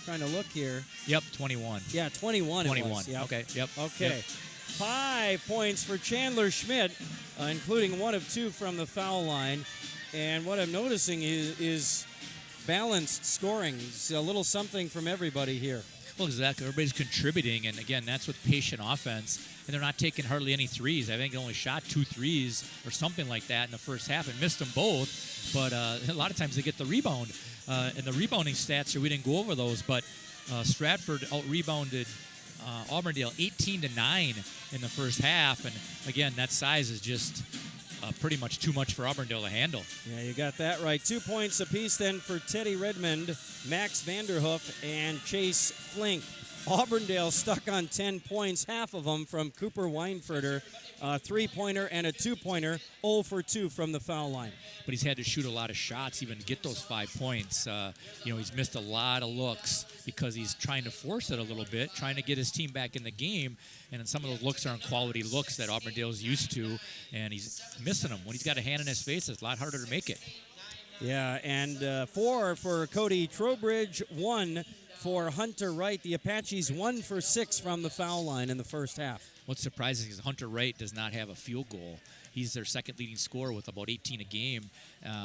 Trying to look here. Yep, 21. Yeah, 21. 21. It was. Yep. Okay. Yep. Okay. Yep. 5 points for Chandler Schmidt, including 1 of 2 from the foul line. And what I'm noticing is balanced scoring. It's a little something from everybody here. Well, exactly. Everybody's contributing, and again, that's with patient offense. And they're not taking hardly any threes. I think they only shot 2 threes or something like that in the first half and missed them both. But a lot of times they get the rebound. And the rebounding stats here, we didn't go over those, but Stratford out-rebounded Auburndale 18-9 in the first half. And again, that size is just pretty much too much for Auburndale to handle. Yeah, you got that right. 2 points apiece then for Teddy Redmond, Max Vanderhoof, and Chase Flink. Auburndale stuck on 10 points, half of them from Cooper Weinfurter, a 3-pointer and a 2-pointer, 0 for 2 from the foul line. But he's had to shoot a lot of shots even to get those 5 points. He's missed a lot of looks because he's trying to force it a little bit, trying to get his team back in the game. And some of those looks aren't quality looks that Auburndale's used to, and he's missing them. When he's got a hand in his face, it's a lot harder to make it. Yeah, and 4 for Cody Trowbridge, 1 for Hunter Wright. The Apaches 1 for 6 from the foul line in the first half. What's surprising is Hunter Wright does not have a field goal. He's their second leading scorer with about 18 a game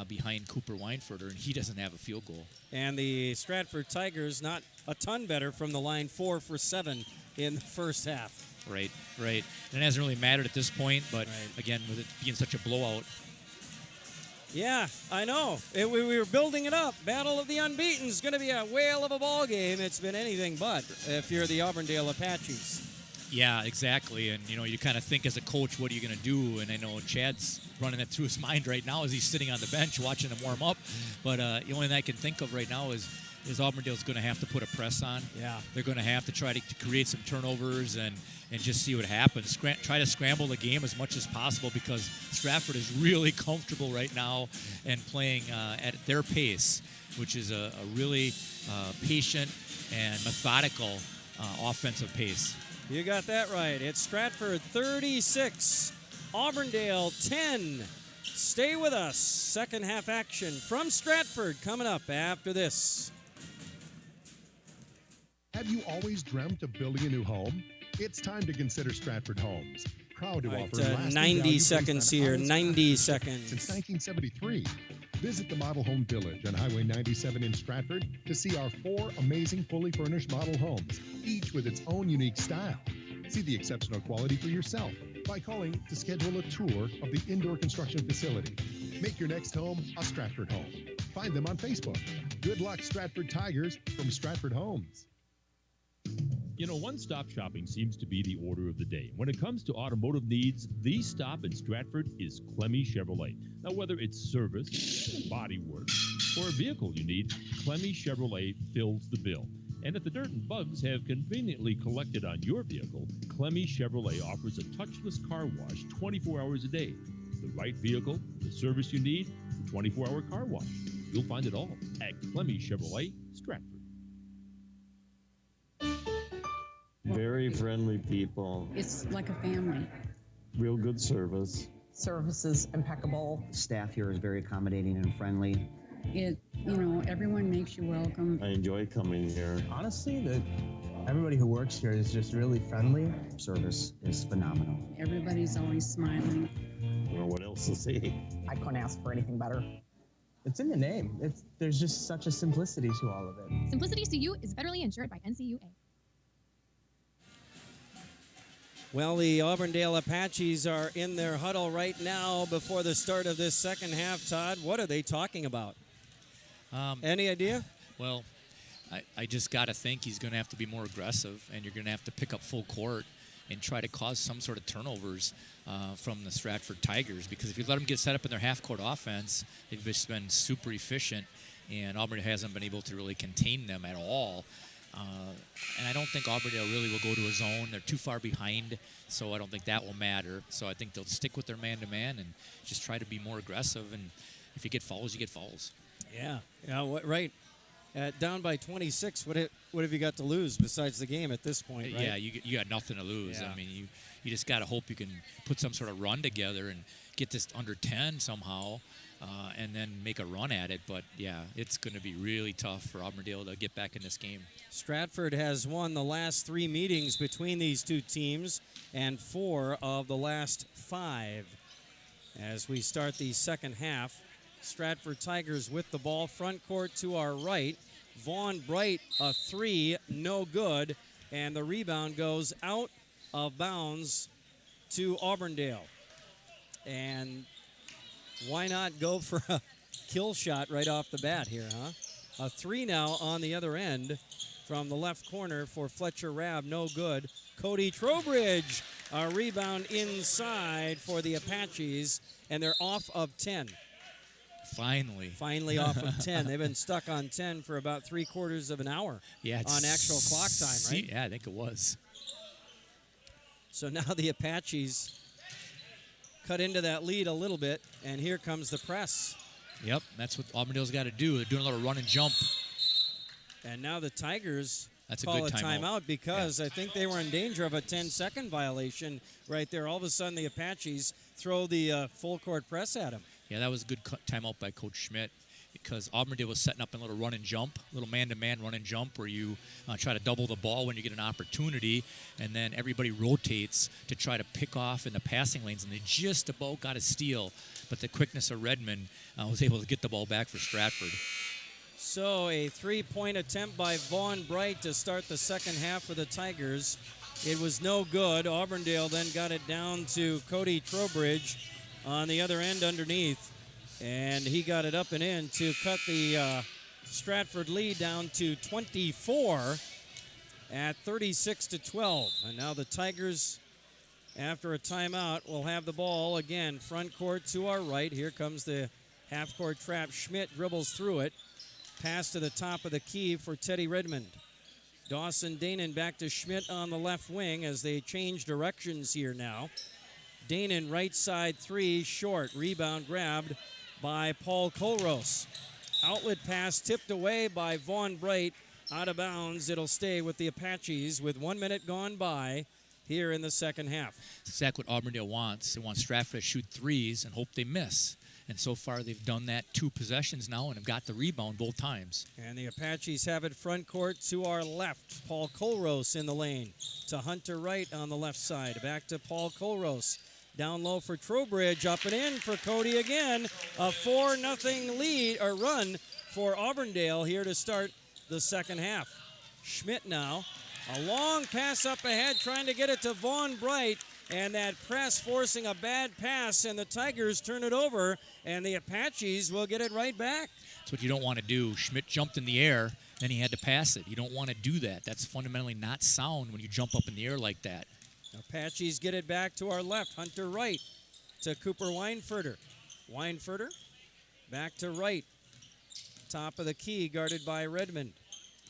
behind Cooper Weinfurter, and he doesn't have a field goal. And the Stratford Tigers not a ton better from the line, 4 for 7 in the first half. Right. And it hasn't really mattered at this point, but again, with it being such a blowout. Yeah, I know. We were building it up. Battle of the Unbeaten is going to be a whale of a ball game. It's been anything but if you're the Auburndale Apaches. Yeah, exactly. And, you kind of think as a coach, what are you going to do? And I know Chad's running that through his mind right now as he's sitting on the bench watching them warm up. But the only thing I can think of right now is Auburndale's going to have to put a press on. Yeah. They're going to have to try to create some turnovers and just see what happens. Try to scramble the game as much as possible because Stratford is really comfortable right now and playing at their pace, which is a really patient and methodical offensive pace. You got that right. It's Stratford 36, Auburndale 10. Stay with us. Second half action from Stratford coming up after this. Have you always dreamt of building a new home? It's time to consider Stratford Homes. Proud to offer 90 seconds here. 90 seconds. Since 1973. Visit the Model Home Village on Highway 97 in Stratford to see our 4 amazing fully furnished model homes, each with its own unique style. See the exceptional quality for yourself by calling to schedule a tour of the indoor construction facility. Make your next home a Stratford home. Find them on Facebook. Good luck, Stratford Tigers, from Stratford Homes. You know, one-stop shopping seems to be the order of the day. When it comes to automotive needs, the stop in Stratford is Clemmy Chevrolet. Now, whether it's service, body work, or a vehicle you need, Clemmy Chevrolet fills the bill. And if the dirt and bugs have conveniently collected on your vehicle, Clemmy Chevrolet offers a touchless car wash 24 hours a day. The right vehicle, the service you need, the 24-hour car wash. You'll find it all at Clemmy Chevrolet, Stratford. Very friendly people. It's like a family. Real good service. Service is impeccable. Staff here is very accommodating and friendly. Everyone makes you welcome. I enjoy coming here. Honestly, everybody who works here is just really friendly. Service is phenomenal. Everybody's always smiling. I don't know what else to say. I couldn't ask for anything better. It's in the name. There's just such a simplicity to all of it. Simplicity CU is federally insured by NCUA. Well, the Auburndale Apaches are in their huddle right now before the start of this second half. Todd, what are they talking about? Any idea? Well, I just got to think he's going to have to be more aggressive, and you're going to have to pick up full court and try to cause some sort of turnovers from the Stratford Tigers, because if you let them get set up in their half-court offense, they've just been super efficient, and Auburn hasn't been able to really contain them at all. And I don't think Auburndale really will go to a zone. They're too far behind, so I don't think that will matter. So I think they'll stick with their man-to-man and just try to be more aggressive, and if you get fouls, you get fouls. Yeah, right. Down by 26, what have you got to lose besides the game at this point, right? Yeah, you got nothing to lose. Yeah. I mean, you just got to hope you can put some sort of run together and get this under 10 somehow, and then make a run at it. But, yeah, it's going to be really tough for Auburndale to get back in this game. Stratford has won the last 3 meetings between these two teams and 4 of the last 5. As we start the second half, Stratford Tigers with the ball, front court to our right. Vaughn Bright, a 3, no good, and the rebound goes out of bounds to Auburndale. And why not go for a kill shot right off the bat here, huh? A 3 now on the other end from the left corner for Fletcher Rabb, no good. Cody Trowbridge, a rebound inside for the Apaches, and they're off of 10. Finally off of 10. They've been stuck on 10 for about 3/4 of an hour on actual clock time, right? Yeah, I think it was. So now the Apaches cut into that lead a little bit, and here comes the press. Yep, that's what Auburndale's got to do. They're doing a little run and jump. And now the Tigers That's call a good timeout because I think they were in danger of a 10-second violation right there. All of a sudden, the Apaches throw the full court press at them. Yeah, that was a good timeout by Coach Schmidt, because Auburndale was setting up a little run and jump, a little man-to-man run and jump where you try to double the ball when you get an opportunity, and then everybody rotates to try to pick off in the passing lanes, and they just about got a steal, but the quickness of Redmond was able to get the ball back for Stratford. So a 3-point attempt by Vaughn Bright to start the second half for the Tigers. It was no good. Auburndale then got it down to Cody Trowbridge on the other end underneath, and he got it up and in to cut the Stratford lead down to 24 at 36-12. And now the Tigers, after a timeout, will have the ball again, front court to our right. Here comes the half-court trap. Schmidt dribbles through it. Pass to the top of the key for Teddy Redmond. Dawson Danon back to Schmidt on the left wing as they change directions here now. Danon right side 3, short. Rebound grabbed by Paul Colrose. Outlet pass tipped away by Vaughn Bright. Out of bounds. It'll stay with the Apaches with 1 minute gone by here in the second half. That's exactly what Auburndale wants. They want Stratford to shoot threes and hope they miss. And so far they've done that 2 possessions now and have got the rebound both times. And the Apaches have it front court to our left. Paul Colrose in the lane to Hunter Wright on the left side. Back to Paul Colrose. Down low for Trowbridge, up and in for Cody again. A 4-0 lead or run for Auburndale here to start the second half. Schmidt now, a long pass up ahead, trying to get it to Vaughn Bright, and that press forcing a bad pass, and the Tigers turn it over, and the Apaches will get it right back. That's what you don't want to do. Schmidt jumped in the air, then he had to pass it. You don't want to do that. That's fundamentally not sound when you jump up in the air like that. Apaches get it back to our left. Hunter Wright to Cooper Weinfurter. Weinfurter back to Wright. Top of the key, guarded by Redmond.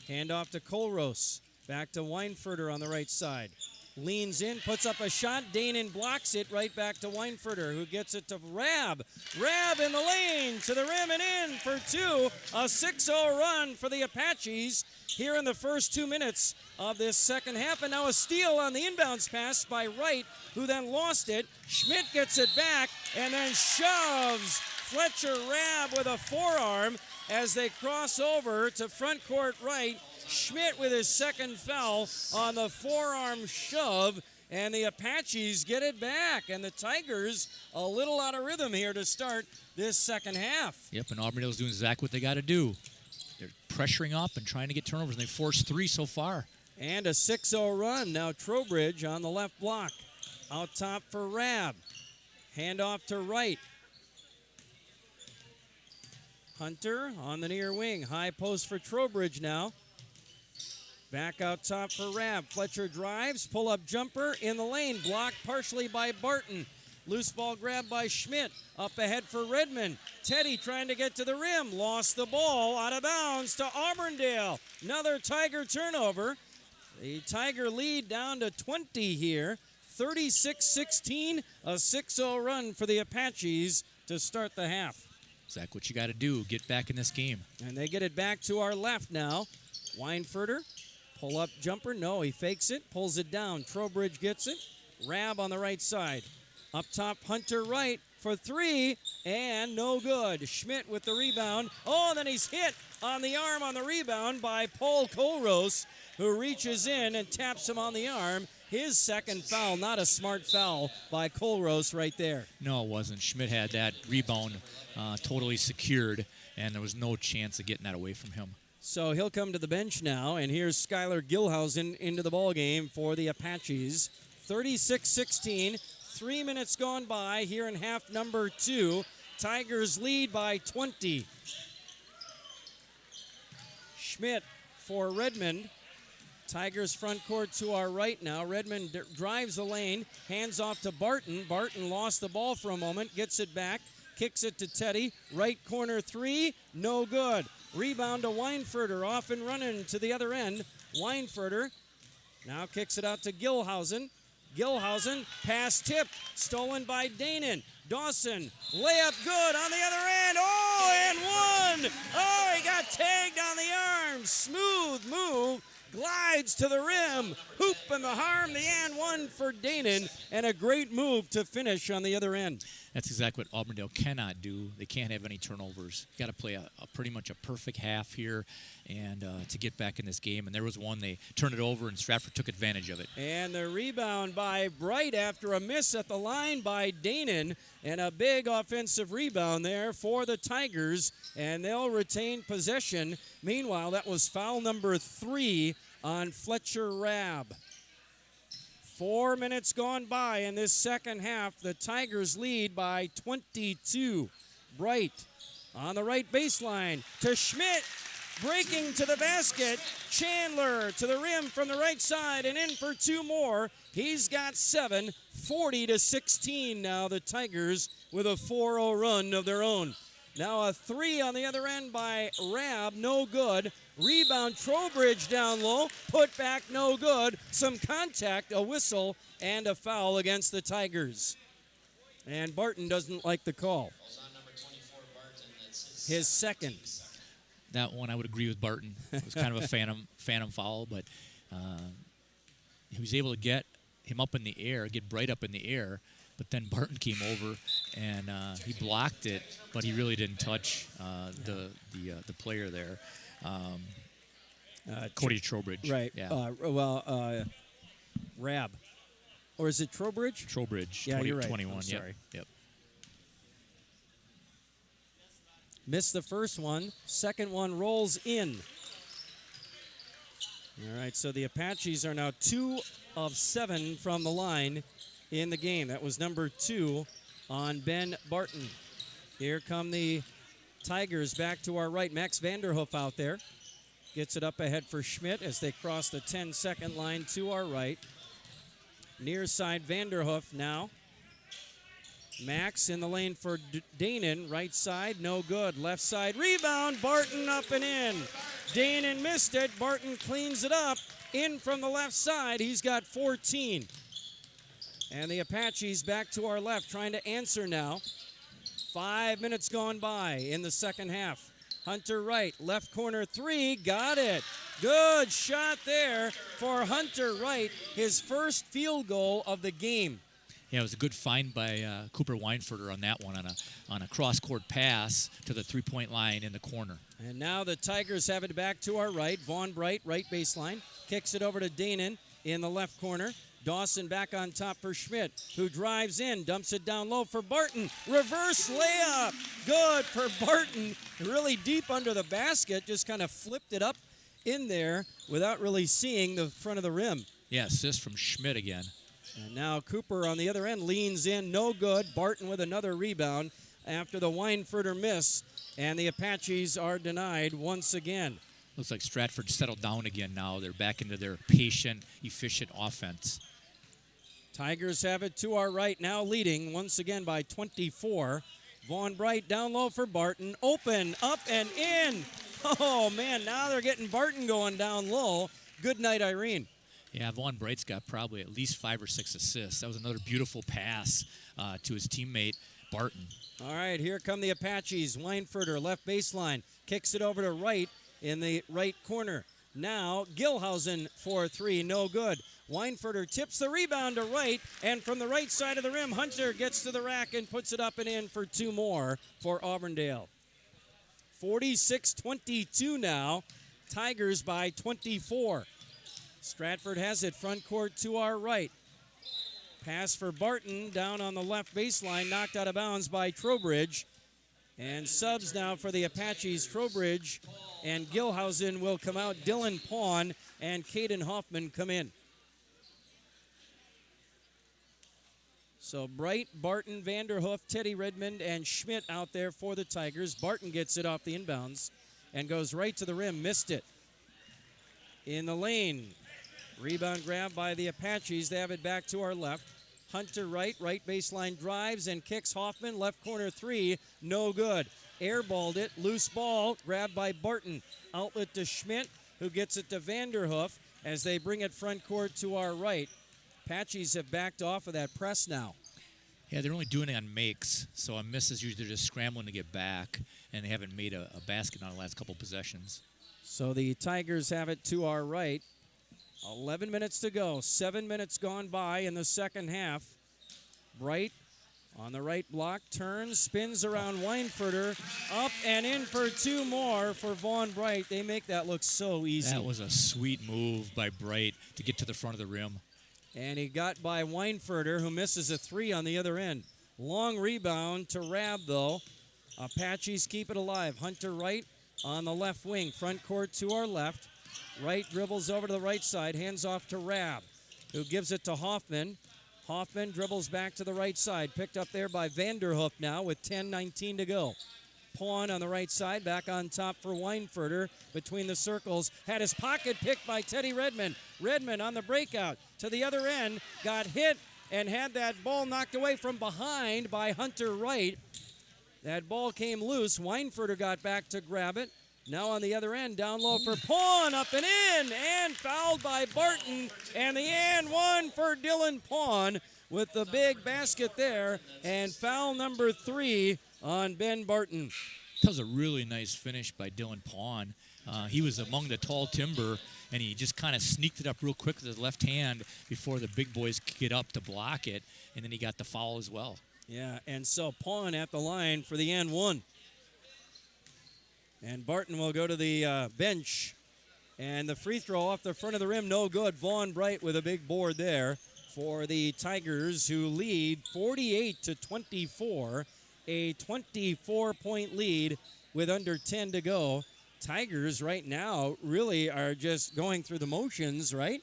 Handoff to Colrose. Back to Weinfurter on the right side. Leans in, puts up a shot. Danon blocks it right back to Weinfurter, who gets it to Rab. Rab in the lane to the rim and in for two. A 6-0 run for the Apaches here in the first 2 minutes of this second half. And now a steal on the inbounds pass by Wright, who then lost it. Schmidt gets it back and then shoves Fletcher Rab with a forearm as they cross over to front court right. Schmidt with his second foul on the forearm shove, and the Apaches get it back. And the Tigers a little out of rhythm here to start this second half. Yep, and Auburndale's doing exactly what they got to do. They're pressuring up and trying to get turnovers, and they forced 3 so far. And a 6-0 run. Now Trowbridge on the left block. Out top for Rab. Handoff to Wright. Hunter on the near wing. High post for Trowbridge now. Back out top for Rab. Fletcher drives, pull-up jumper in the lane, blocked partially by Barton. Loose ball grab by Schmidt. Up ahead for Redmond. Teddy trying to get to the rim. Lost the ball out of bounds to Auburndale. Another Tiger turnover. The Tiger lead down to 20 here. 36-16, a 6-0 run for the Apaches to start the half. Exactly what you got to do. Get back in this game. And they get it back to our left now. Weinfurter. Pull-up jumper. No, he fakes it. Pulls it down. Trowbridge gets it. Rab on the right side. Up top, Hunter Wright for 3. And no good. Schmidt with the rebound. Oh, and then he's hit on the arm on the rebound by Paul Colrose, who reaches in and taps him on the arm. His second foul. Not a smart foul by Colrose right there. No, it wasn't. Schmidt had that rebound totally secured, and there was no chance of getting that away from him. So he'll come to the bench now, and here's Skylar Gilhausen into the ballgame for the Apaches. 36-16, 3 minutes gone by here in half number 2. Tigers lead by 20. Schmidt for Redmond. Tigers front court to our right now. Redmond drives the lane, hands off to Barton. Barton lost the ball for a moment, gets it back, kicks it to Teddy. Right corner 3, no good. Rebound to Weinfurter, off and running to the other end. Weinfurter now kicks it out to Gilhausen. Gilhausen, pass tip, stolen by Danon. Dawson, layup good on the other end. Oh, and one. Oh, he got tagged on the arm. Smooth move. Glides to the rim. Hoop in the arm. The and one for Danon. And a great move to finish on the other end. That's exactly what Auburndale cannot do. They can't have any turnovers. Got to play a pretty much a perfect half here and to get back in this game. And there was one, they turned it over, and Stratford took advantage of it. And the rebound by Bright after a miss at the line by Danon. And a big offensive rebound there for the Tigers. And they'll retain possession. Meanwhile, that was foul number 3 on Fletcher Rab. 4 minutes gone by in this second half. The Tigers lead by 22. Bright on the right baseline to Schmidt. Breaking to the basket. Chandler to the rim from the right side and in for 2 more. He's got 7. 40-16 now. The Tigers with a 4-0 run of their own. Now a 3 on the other end by Rab. No good. Rebound, Trowbridge down low. Put back, no good. Some contact, a whistle, and a foul against the Tigers. And Barton doesn't like the call. His second. That one I would agree with Barton. It was kind of a phantom foul, but he was able to get him up in the air, get Bright up in the air, but then Barton came over and he blocked it, but he really didn't touch the player there. Cody Trowbridge. Right. Yeah. Rab. Or is it Trowbridge? Trowbridge, Yeah, you're right. 21. I'm Yep. sorry. Yep. Missed the first one. Second one rolls in. All right, so the Apaches are now 2 of 7 from the line in the game. That was number 2 on Ben Barton. Here come the Tigers back to our right. Max Vanderhoof out there. Gets it up ahead for Schmidt as they cross the 10-second line to our right. Near side Vanderhoof now. Max in the lane for Danon. Right side, no good. Left side, rebound. Barton up and in. Danon missed it. Barton cleans it up. In from the left side. He's got 14. And the Apaches back to our left, trying to answer now. 5 minutes gone by in the second half. Hunter Wright, left corner 3, got it. Good shot there for Hunter Wright, his first field goal of the game. Yeah, it was a good find by Cooper Weinfurter on that one on a cross-court pass to the three-point line in the corner. And now the Tigers have it back to our right. Vaughn Bright, right baseline, kicks it over to Danon in the left corner. Dawson back on top for Schmidt, who drives in, dumps it down low for Barton. Reverse layup. Good for Barton. Really deep under the basket, just kind of flipped it up in there without really seeing the front of the rim. Yeah, assist from Schmidt again. And now Cooper on the other end leans in, no good. Barton with another rebound after the Weinfurter miss, and the Apaches are denied once again. Looks like Stratford settled down again now. They're back into their patient, efficient offense. Tigers have it to our right, now leading once again by 24. Vaughn Bright down low for Barton. Open, up, and in. Oh, man, now they're getting Barton going down low. Good night, Irene. Yeah, Vaughn Bright's got probably at least 5 or 6 assists. That was another beautiful pass to his teammate, Barton. All right, here come the Apaches. Weinfurter, left baseline, kicks it over to Wright in the right corner. Now, Gilhausen for 3, no good. Weinfurter tips the rebound to Wright, and from the right side of the rim, Hunter gets to the rack and puts it up and in for 2 more for Auburndale. 46-22 now. Tigers by 24. Stratford has it front court to our right. Pass for Barton down on the left baseline, knocked out of bounds by Trowbridge. And subs now for the Apaches. Trowbridge and Gilhausen will come out. Dylan Pawn and Caden Hoffman come in. So Bright, Barton, Vanderhoof, Teddy Redmond, and Schmidt out there for the Tigers. Barton gets it off the inbounds and goes right to the rim. Missed it. In the lane. Rebound grab by the Apaches. They have it back to our left. Hunter Wright, right baseline drives and kicks Hoffman. Left corner 3, no good. Airballed it, loose ball, grabbed by Barton. Outlet to Schmidt, who gets it to Vanderhoof as they bring it front court to our right. Apaches have backed off of that press now. Yeah, they're only doing it on makes, so on misses usually they're just scrambling to get back, and they haven't made a basket on the last couple possessions. So the Tigers have it to our right. 11 minutes to go. 7 minutes gone by in the second half. Bright on the right block, turns, spins around Weinfurter, up and in for 2 more for Vaughn Bright. They make that look so easy. That was a sweet move by Bright to get to the front of the rim. And he got by Weinfurter, who misses a 3 on the other end. Long rebound to Rab, though. Apaches keep it alive. Hunter Wright on the left wing, front court to our left. Wright dribbles over to the right side, hands off to Rab, who gives it to Hoffman. Hoffman dribbles back to the right side, picked up there by Vanderhoof now with 10:19 to go. Pawn on the right side, back on top for Weinfurter between the circles. Had his pocket picked by Teddy Redmond. Redmond on the breakout to the other end, got hit and had that ball knocked away from behind by Hunter Wright. That ball came loose. Weinfurter got back to grab it. Now on the other end, down low for Pawn, up and in, and fouled by Barton. And the and one for Dylan Pawn with the big basket there, and foul number 3 on Ben Barton. That was a really nice finish by Dylan Pawn. He was among the tall timber, and he just kind of sneaked it up real quick with his left hand before the big boys could get up to block it, and then he got the foul as well. Yeah, and so Pawn at the line for the and one. And Barton will go to the bench. And the free throw off the front of the rim, no good. Vaughn Bright with a big board there. for the Tigers, who lead 48-24, a 24-point lead with under 10 to go. Tigers right now really are just going through the motions, right?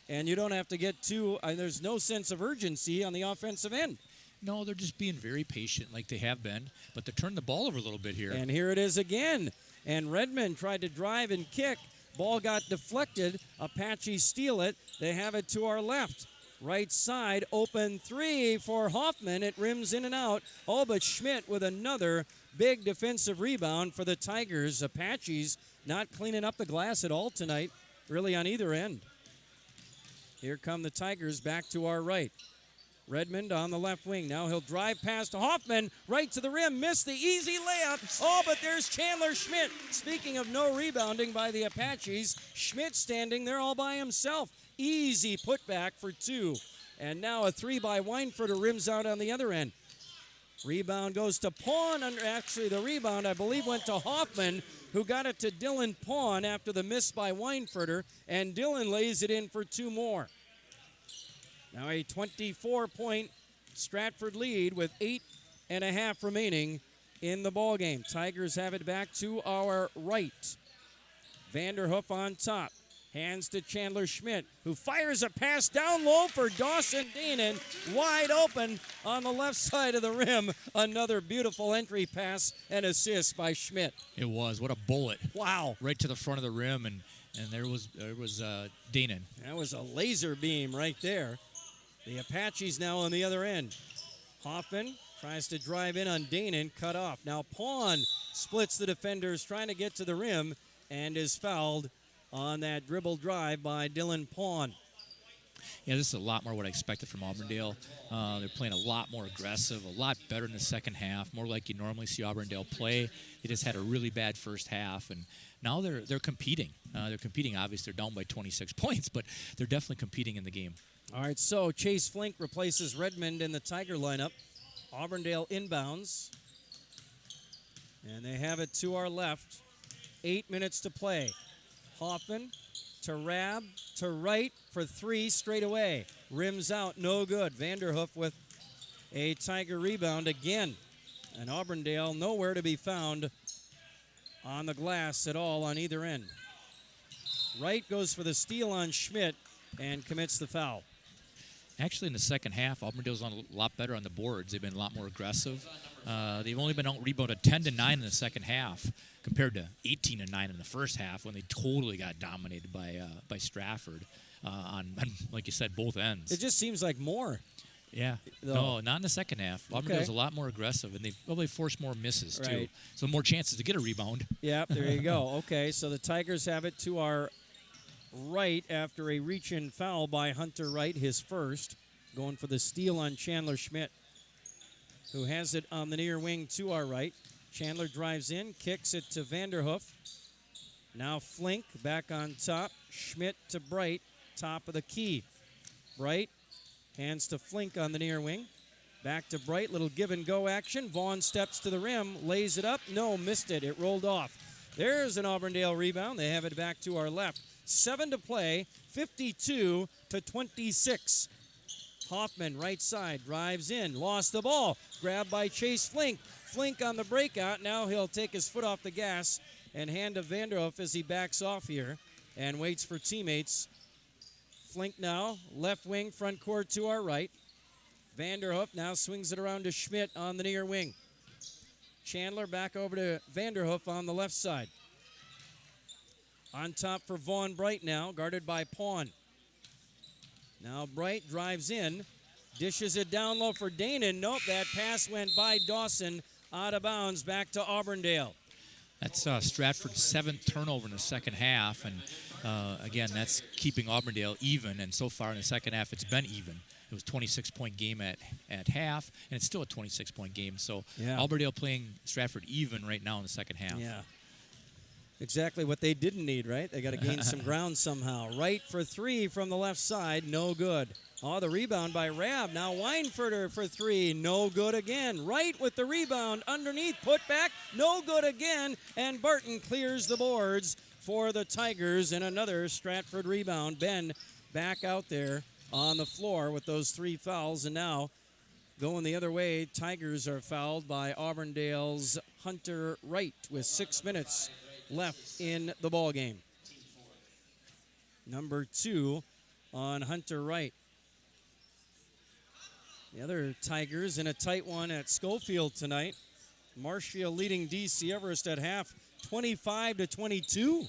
And you don't have to get too, there's no sense of urgency on the offensive end. No, they're just being very patient like they have been, but they're turning the ball over a little bit here. And here it is again. And Redmond tried to drive and kick. Ball got deflected. Apaches steal it. They have it to our left. Right side, open three for Hoffman. It rims in and out. Oh, but Schmidt with another big defensive rebound for the Tigers. Apaches not cleaning up the glass at all tonight, really on either end. Here come the Tigers back to our right. Redmond on the left wing. Now he'll drive past Hoffman, right to the rim, missed the easy layup. Oh, but there's Chandler Schmidt. Speaking of no rebounding by the Apaches, Schmidt standing there all by himself. Easy putback for two. And now a three by Weinfurter rims out on the other end. Rebound goes to Pawn. Actually, the rebound, I believe, went to Hoffman, who got it to Dylan Pawn after the miss by Weinfurter, and Dylan lays it in for two more. Now a 24-point Stratford lead with 8.5 remaining in the ballgame. Tigers have it back to our right. Vanderhoof on top. Hands to Chandler Schmidt, who fires a pass down low for Dawson Danon. Wide open on the left side of the rim. Another beautiful entry pass and assist by Schmidt. It was. What a bullet. Wow. Right to the front of the rim, and there was Danon. That was a laser beam right there. The Apaches now on the other end. Hoffman tries to drive in on Danon, cut off. Now Pawn splits the defenders, trying to get to the rim, and is fouled on that dribble drive by Dylan Pawn. Yeah, this is a lot more what I expected from Auburndale. They're playing a lot more aggressive, a lot better in the second half, more like you normally see Auburndale play. They just had a really bad first half, and now they're competing. They're competing, obviously. They're down by 26 points, but they're definitely competing in the game. All right, so Chase Flink replaces Redmond in the Tiger lineup. Auburndale inbounds. And they have it to our left. 8 minutes to play. Hoffman to Rab to right for three straight away. Rims out, no good. Vanderhoof with a Tiger rebound again. And Auburndale nowhere to be found on the glass at all on either end. Wright goes for the steal on Schmidt and commits the foul. Actually, in the second half, Auburndale's on a lot better on the boards. They've been a lot more aggressive. They've only been out-rebounded 10-9 in the second half compared to 18-9 in the first half when they totally got dominated by Stratford on, like you said, both ends. It just seems like more. Yeah. No, not in the second half. Auburndale's a lot more aggressive, and they've probably forced more misses, too. So more chances to get a rebound. Yep, there you go. Okay, so the Tigers have it to our right after a reach-in foul by Hunter Wright, his first, going for the steal on Chandler Schmidt, who has it on the near wing to our right. Chandler drives in, kicks it to Vanderhoof. Now Flink back on top. Schmidt to Bright, top of the key. Bright hands to Flink on the near wing. Back to Bright, little give-and-go action. Vaughn steps to the rim, lays it up. No, missed it. It rolled off. There's an Auburndale rebound. They have it back to our left. 7 to play, 52-26. Hoffman, right side, drives in, lost the ball. Grabbed by Chase Flink. Flink on the breakout. Now he'll take his foot off the gas and hand to Vanderhoof as he backs off here and waits for teammates. Flink now, left wing, front court to our right. Vanderhoof now swings it around to Schmidt on the near wing. Chandler back over to Vanderhoof on the left side. On top for Vaughn Bright now, guarded by Pawn. Now Bright drives in, dishes it down low for Danon. Nope, that pass went by Dawson, out of bounds, back to Auburndale. That's Stratford's 7th turnover in the second half, and again, that's keeping Auburndale even, and so far in the second half, it's been even. It was a 26-point game at half, and it's still a 26-point game. So Auburndale playing Stratford even right now in the second half. Yeah. Exactly what they didn't need, right? They got to gain some ground somehow. Wright for three from the left side, no good. Oh, the rebound by Rab. Now Weinfurter for three, no good again. Wright with the rebound underneath, put back, no good again. And Barton clears the boards for the Tigers, and another Stratford rebound. Ben back out there on the floor with those 3 fouls. And now going the other way, Tigers are fouled by Auburndale's Hunter Wright with 6 minutes left in the ball game. Number 2 on Hunter Wright. The other Tigers in a tight one at Schofield tonight. Marshfield leading D.C. Everest at half, 25-22.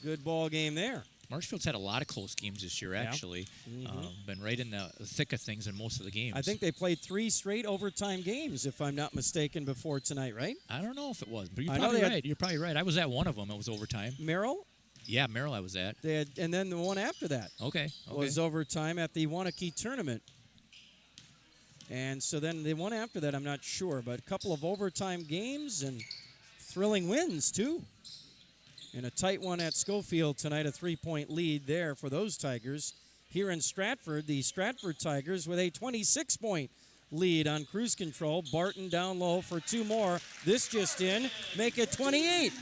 Good ball game there. Marshfield's had a lot of close games this year, actually. Been right in the thick of things in most of the games. I think they played 3 straight overtime games, if I'm not mistaken, before tonight, right? I don't know if it was, but you're probably right. You're probably right. I was at one of them. It was overtime. Merrill? Yeah, Merrill I was at. They had, and then the one after that was overtime at the Wanakee tournament. And so then the one after that, I'm not sure, but a couple of overtime games and thrilling wins, too. And a tight one at Schofield tonight, a 3-point lead there for those Tigers. Here in Stratford, the Stratford Tigers with a 26-point lead on cruise control. Barton down low for 2 more. This just in, make it 28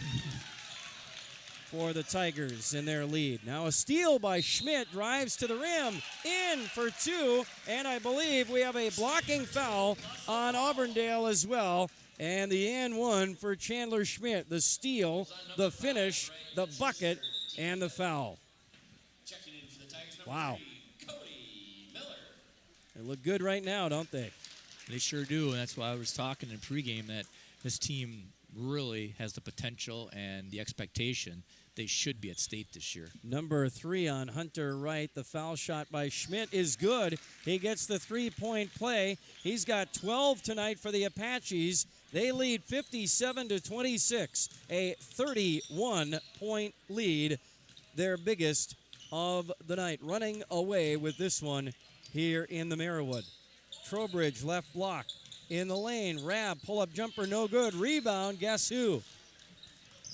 for the Tigers in their lead. Now a steal by Schmidt, drives to the rim, in for 2, and I believe we have a blocking foul on Auburndale as well. And the and 1 for Chandler Schmidt, the steal, the finish, the bucket, and the foul. Wow. They look good right now, don't they? They sure do, and that's why I was talking in pregame that this team really has the potential and the expectation they should be at state this year. Number 3 on Hunter Wright. The foul shot by Schmidt is good. He gets the 3-point play. He's got 12 tonight for the Apaches. They lead 57-26, a 31-point lead, their biggest of the night. Running away with this one here in the Marawood. Trowbridge left block in the lane. Rab, pull-up jumper, no good. Rebound, guess who?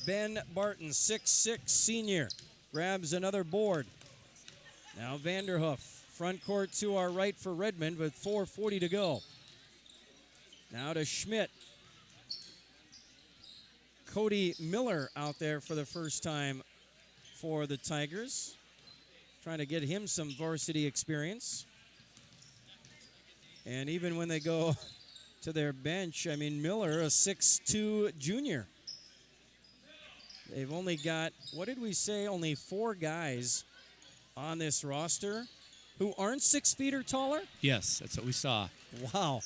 Ben Barton, 6'6", senior, grabs another board. Now Vanderhoof, front court to our right for Redmond with 4:40 to go. Now to Schmidt. Cody Miller out there for the first time for the Tigers. Trying to get him some varsity experience. And even when they go to their bench, I mean, Miller, a 6'2" junior. They've only got, what did we say, only 4 guys on this roster who aren't 6 feet or taller? Yes, that's what we saw. Wow.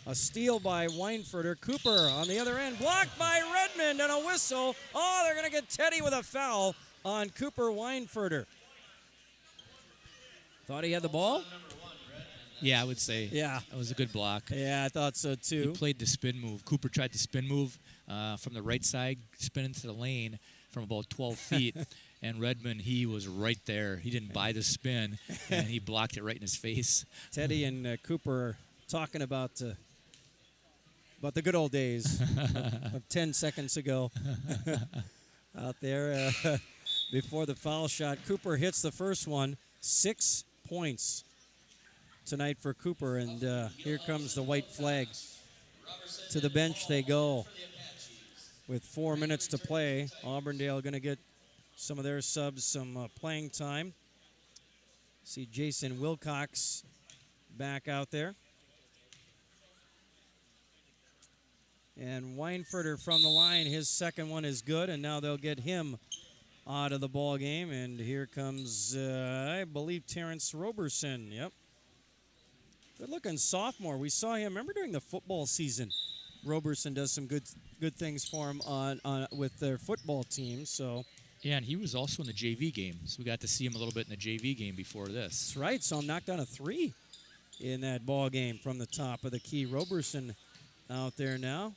A steal by Weinfurter. Cooper on the other end, blocked by Redmond, and a whistle. Oh, they're going to get Teddy with a foul on Cooper Weinfurter. Thought he had the ball? Yeah, I would say. Yeah. That was a good block. Yeah, I thought so, too. He played the spin move. Cooper tried the spin move from the right side, spin into the lane from about 12 feet. And Redmond, he was right there. He didn't buy the spin, and he blocked it right in his face. Teddy and Cooper are talking about the good old days of 10 seconds ago out there before the foul shot. Cooper hits the first one, 6 points tonight for Cooper, and here comes the white flag. To the bench they go with 4 minutes to play. Auburndale going to get some of their subs some playing time. See Jason Wilcox back out there. And Weinfurter from the line, his second one is good, and now they'll get him out of the ball game. And here comes, I believe, Terrence Roberson. Yep. Good-looking sophomore. We saw him, remember during the football season, Roberson does some good things for him on with their football team. So. Yeah, and he was also in the JV game, so we got to see him a little bit in the JV game before this. That's right. So knocked down a 3 in that ball game from the top of the key. Roberson out there now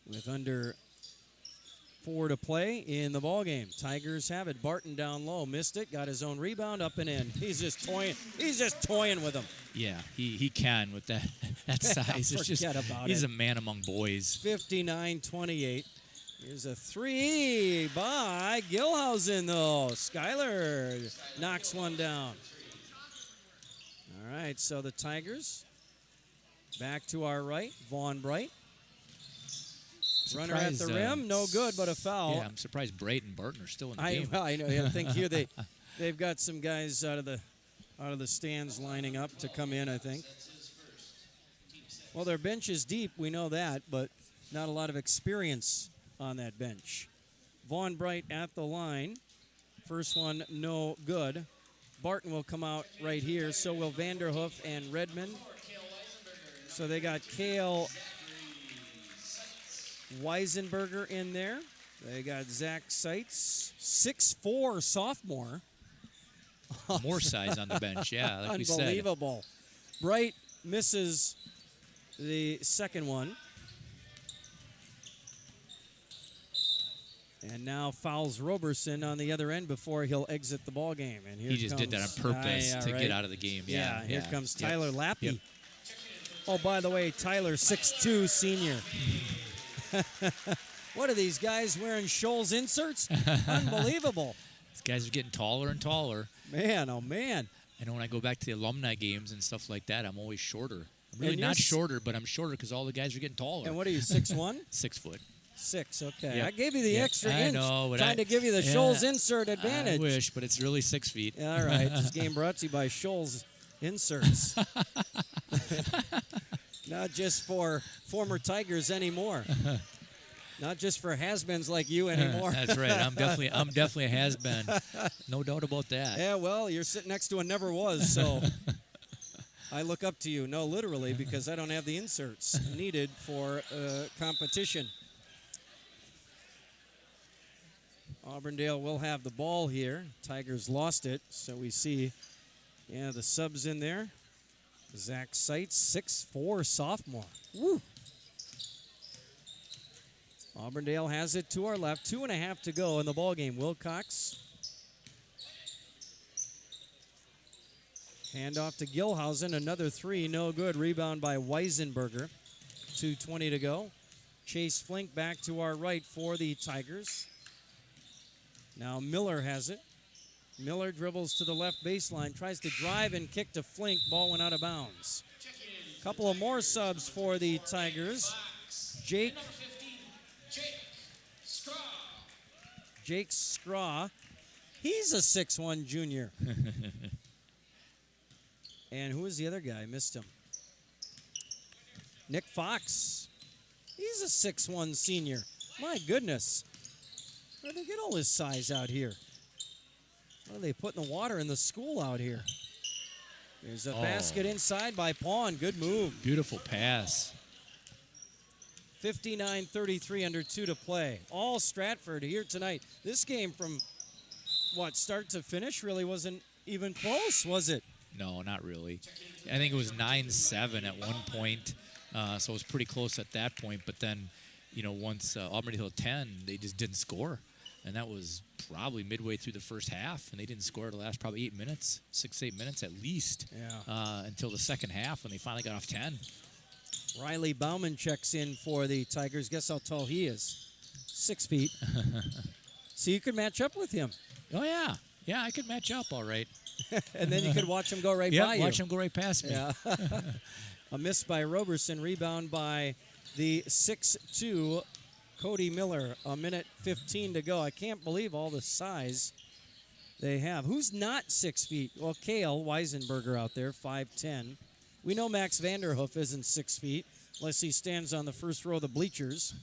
with under 4 to play in the ball game. Tigers have it. Barton down low, missed it, got his own rebound, up and in. He's just toying with him. Yeah, he can with that size. It's just he's a man among boys. 59-28. Here's a 3 by Gilhausen, though. Skyler knocks one down. All right, so the Tigers back to our right. Vaughn Bright. Runner at the rim, no good, but a foul. Yeah, I'm surprised Bright and Barton are still in the game. I know. I think here They've got some guys out of the stands lining up to come in, I think. Well, their bench is deep, we know that, but not a lot of experience on that bench. Vaughn Bright at the line. First one, no good. Barton will come out right here. So will Vanderhoof and Redmond. So they got Kale Weisenberger in there. They got Zach Seitz, 6'4" sophomore. More size on the bench, yeah, like we said. Unbelievable. Bright misses the second one. And now fouls Roberson on the other end before he'll exit the ball game. And here he just did that on purpose to get out of the game. Yeah, here comes Tyler Lappy. Yep. Oh, by the way, Tyler, 6'2", senior. What are these guys wearing Scholl's inserts? Unbelievable. These guys are getting taller and taller. Man, oh man. I know when I go back to the alumni games and stuff like that, I'm always shorter. I'm really not shorter, but I'm shorter because all the guys are getting taller. And what are you, 6'1"? 6 foot. 6, okay. Yep. I gave you the extra I inch, know, but trying to give you the Scholl's insert I advantage. wish, but it's really 6 feet. All right, this game brought to you by Scholl's inserts. Not just for former Tigers anymore. Not just for has-beens like you anymore. That's right. I'm definitely a has-been. No doubt about that. Yeah, well, you're sitting next to a never was, so I look up to you. No, literally, because I don't have the inserts needed for competition. Auburndale will have the ball here. Tigers lost it, so we see, the subs in there. Zach Seitz, 6'4", sophomore. Woo! Auburndale has it to our left. 2.5 to go in the ball game. Wilcox. Handoff to Gilhausen. Another 3, no good. Rebound by Weisenberger. 2:20 to go. Chase Flink back to our right for the Tigers. Now Miller has it. Miller dribbles to the left baseline, tries to drive and kick to Flink. Ball went out of bounds. Couple of more subs for the Tigers. Jake Straw. He's a 6'1" junior. And who is the other guy? I missed him. Nick Fox. He's a 6'1" senior. My goodness. Where do they get all this size out here? What are they putting the water in the school out here? There's a basket inside by Pawn. Good move. Beautiful pass. 59-33, under 2 to play. All Stratford here tonight. This game from, start to finish really wasn't even close, was it? No, not really. I think it was 9-7 at one point, so it was pretty close at that point. But then, once Auburndale 10, they just didn't score. And that was probably midway through the first half, and they didn't score the last probably 8 minutes, 6-8 minutes at least, until the second half when they finally got off 10. Riley Bauman checks in for the Tigers. Guess how tall he is? 6 feet. So you could match up with him. Oh, yeah. Yeah, I could match up all right. And then you could watch him go right by you. Watch him go right past me. Yeah. A miss by Roberson. Rebound by the 6'2", Cody Miller. 1:15 to go. I can't believe all the size they have. Who's not 6 feet? Well, Kale Weisenberger out there, 5'10". We know Max Vanderhoof isn't 6 feet unless he stands on the first row of the bleachers.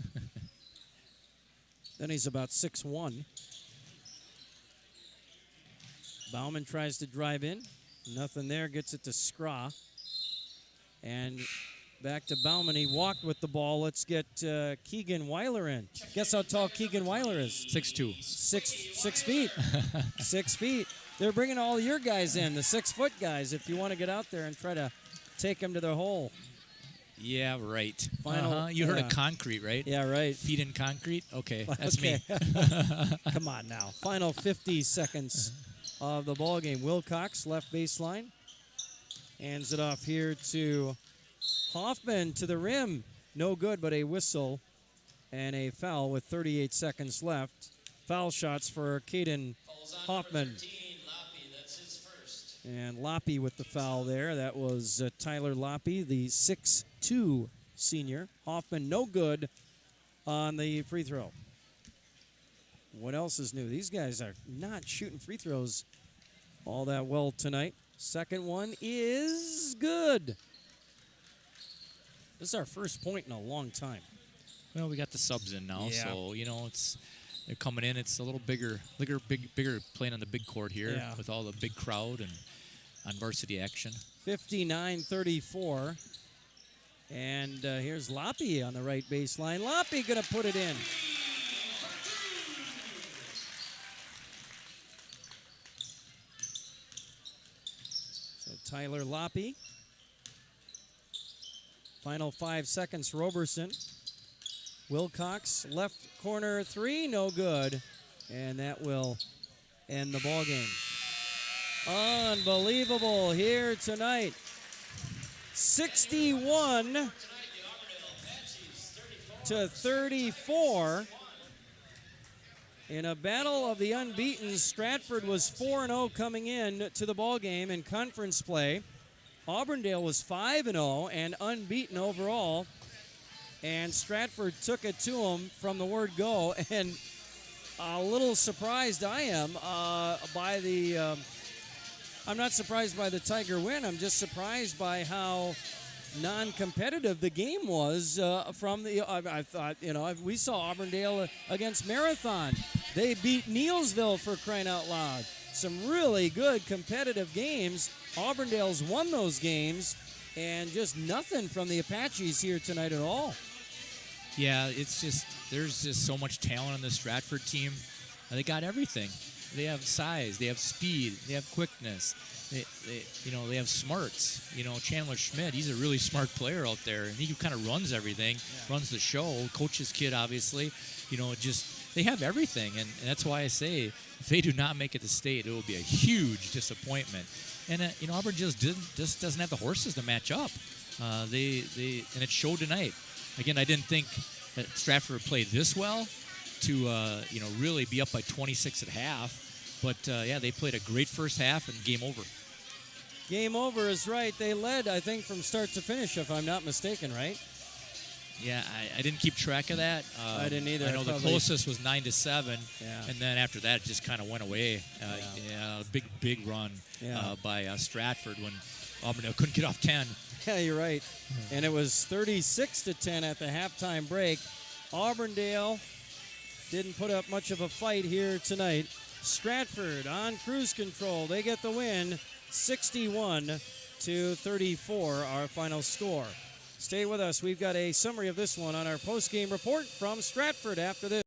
Then he's about 6'1". Bauman tries to drive in. Nothing there. Gets it to Scraw. And back to Bauman. He walked with the ball. Let's get Keegan Weiler in. Guess how tall Keegan Weiler is? 6'2". 6 feet. 6 feet. They're bringing all your guys in, the 6-foot guys, if you want to get out there and try to take them to the hole. Yeah, right. Final. You heard of concrete, right? Yeah, right. Feet in concrete? Okay, that's me. Come on now. Final 50 seconds of the ball game. Wilcox, left baseline. Hands it off here to Hoffman to the rim. No good, but a whistle and a foul with 38 seconds left. Foul shots for Caden Hoffman. And Loppy with the foul there. That was Tyler Loppy, the 6'2" senior. Hoffman no good on the free throw. What else is new? These guys are not shooting free throws all that well tonight. Second one is good. This is our first point in a long time. Well, we got the subs in now, Yeah. so they're coming in. It's a little bigger playing on the big court here with all the big crowd and on varsity action. 59-34. And here's Loppy on the right baseline. Loppy going to put it in. So Tyler Loppy. Final 5 seconds, Roberson. Wilcox, left corner three, no good. And that will end the ball game. Unbelievable here tonight. 61-34. In a battle of the unbeaten, Stratford was 4-0 coming in to the ball game in conference play. Auburndale was 5-0 and unbeaten overall. And Stratford took it to them from the word go. And a little surprised I am by the I'm not surprised by the Tiger win. I'm just surprised by how non-competitive the game was from the I thought, we saw Auburndale against Marathon. They beat Neilsville, for crying out loud. Some really good competitive games. Auburndale's won those games, and just nothing from the Apaches here tonight at all. Yeah, there's just so much talent on the Stratford team. They got everything. They have size, they have speed, they have quickness, they have smarts. Chandler Schmidt, he's a really smart player out there, and he kind of runs everything, runs the show, coaches kid, obviously. They have everything, and that's why I say if they do not make it to state, it will be a huge disappointment. And Auburn just doesn't have the horses to match up. And it showed tonight. Again, I didn't think that Stratford would play this well to really be up by 26 at half. But, they played a great first half and game over. Game over is right. They led, I think, from start to finish, if I'm not mistaken, right? Yeah, I didn't keep track of that. I didn't either. I know the closest was 9-7, yeah. And then after that, it just kind of went away. Big run by Stratford when Auburndale couldn't get off 10. Yeah, you're right. And it was 36-10 at the halftime break. Auburndale didn't put up much of a fight here tonight. Stratford on cruise control. They get the win, 61-34, our final score. Stay with us. We've got a summary of this one on our post-game report from Stratford after this.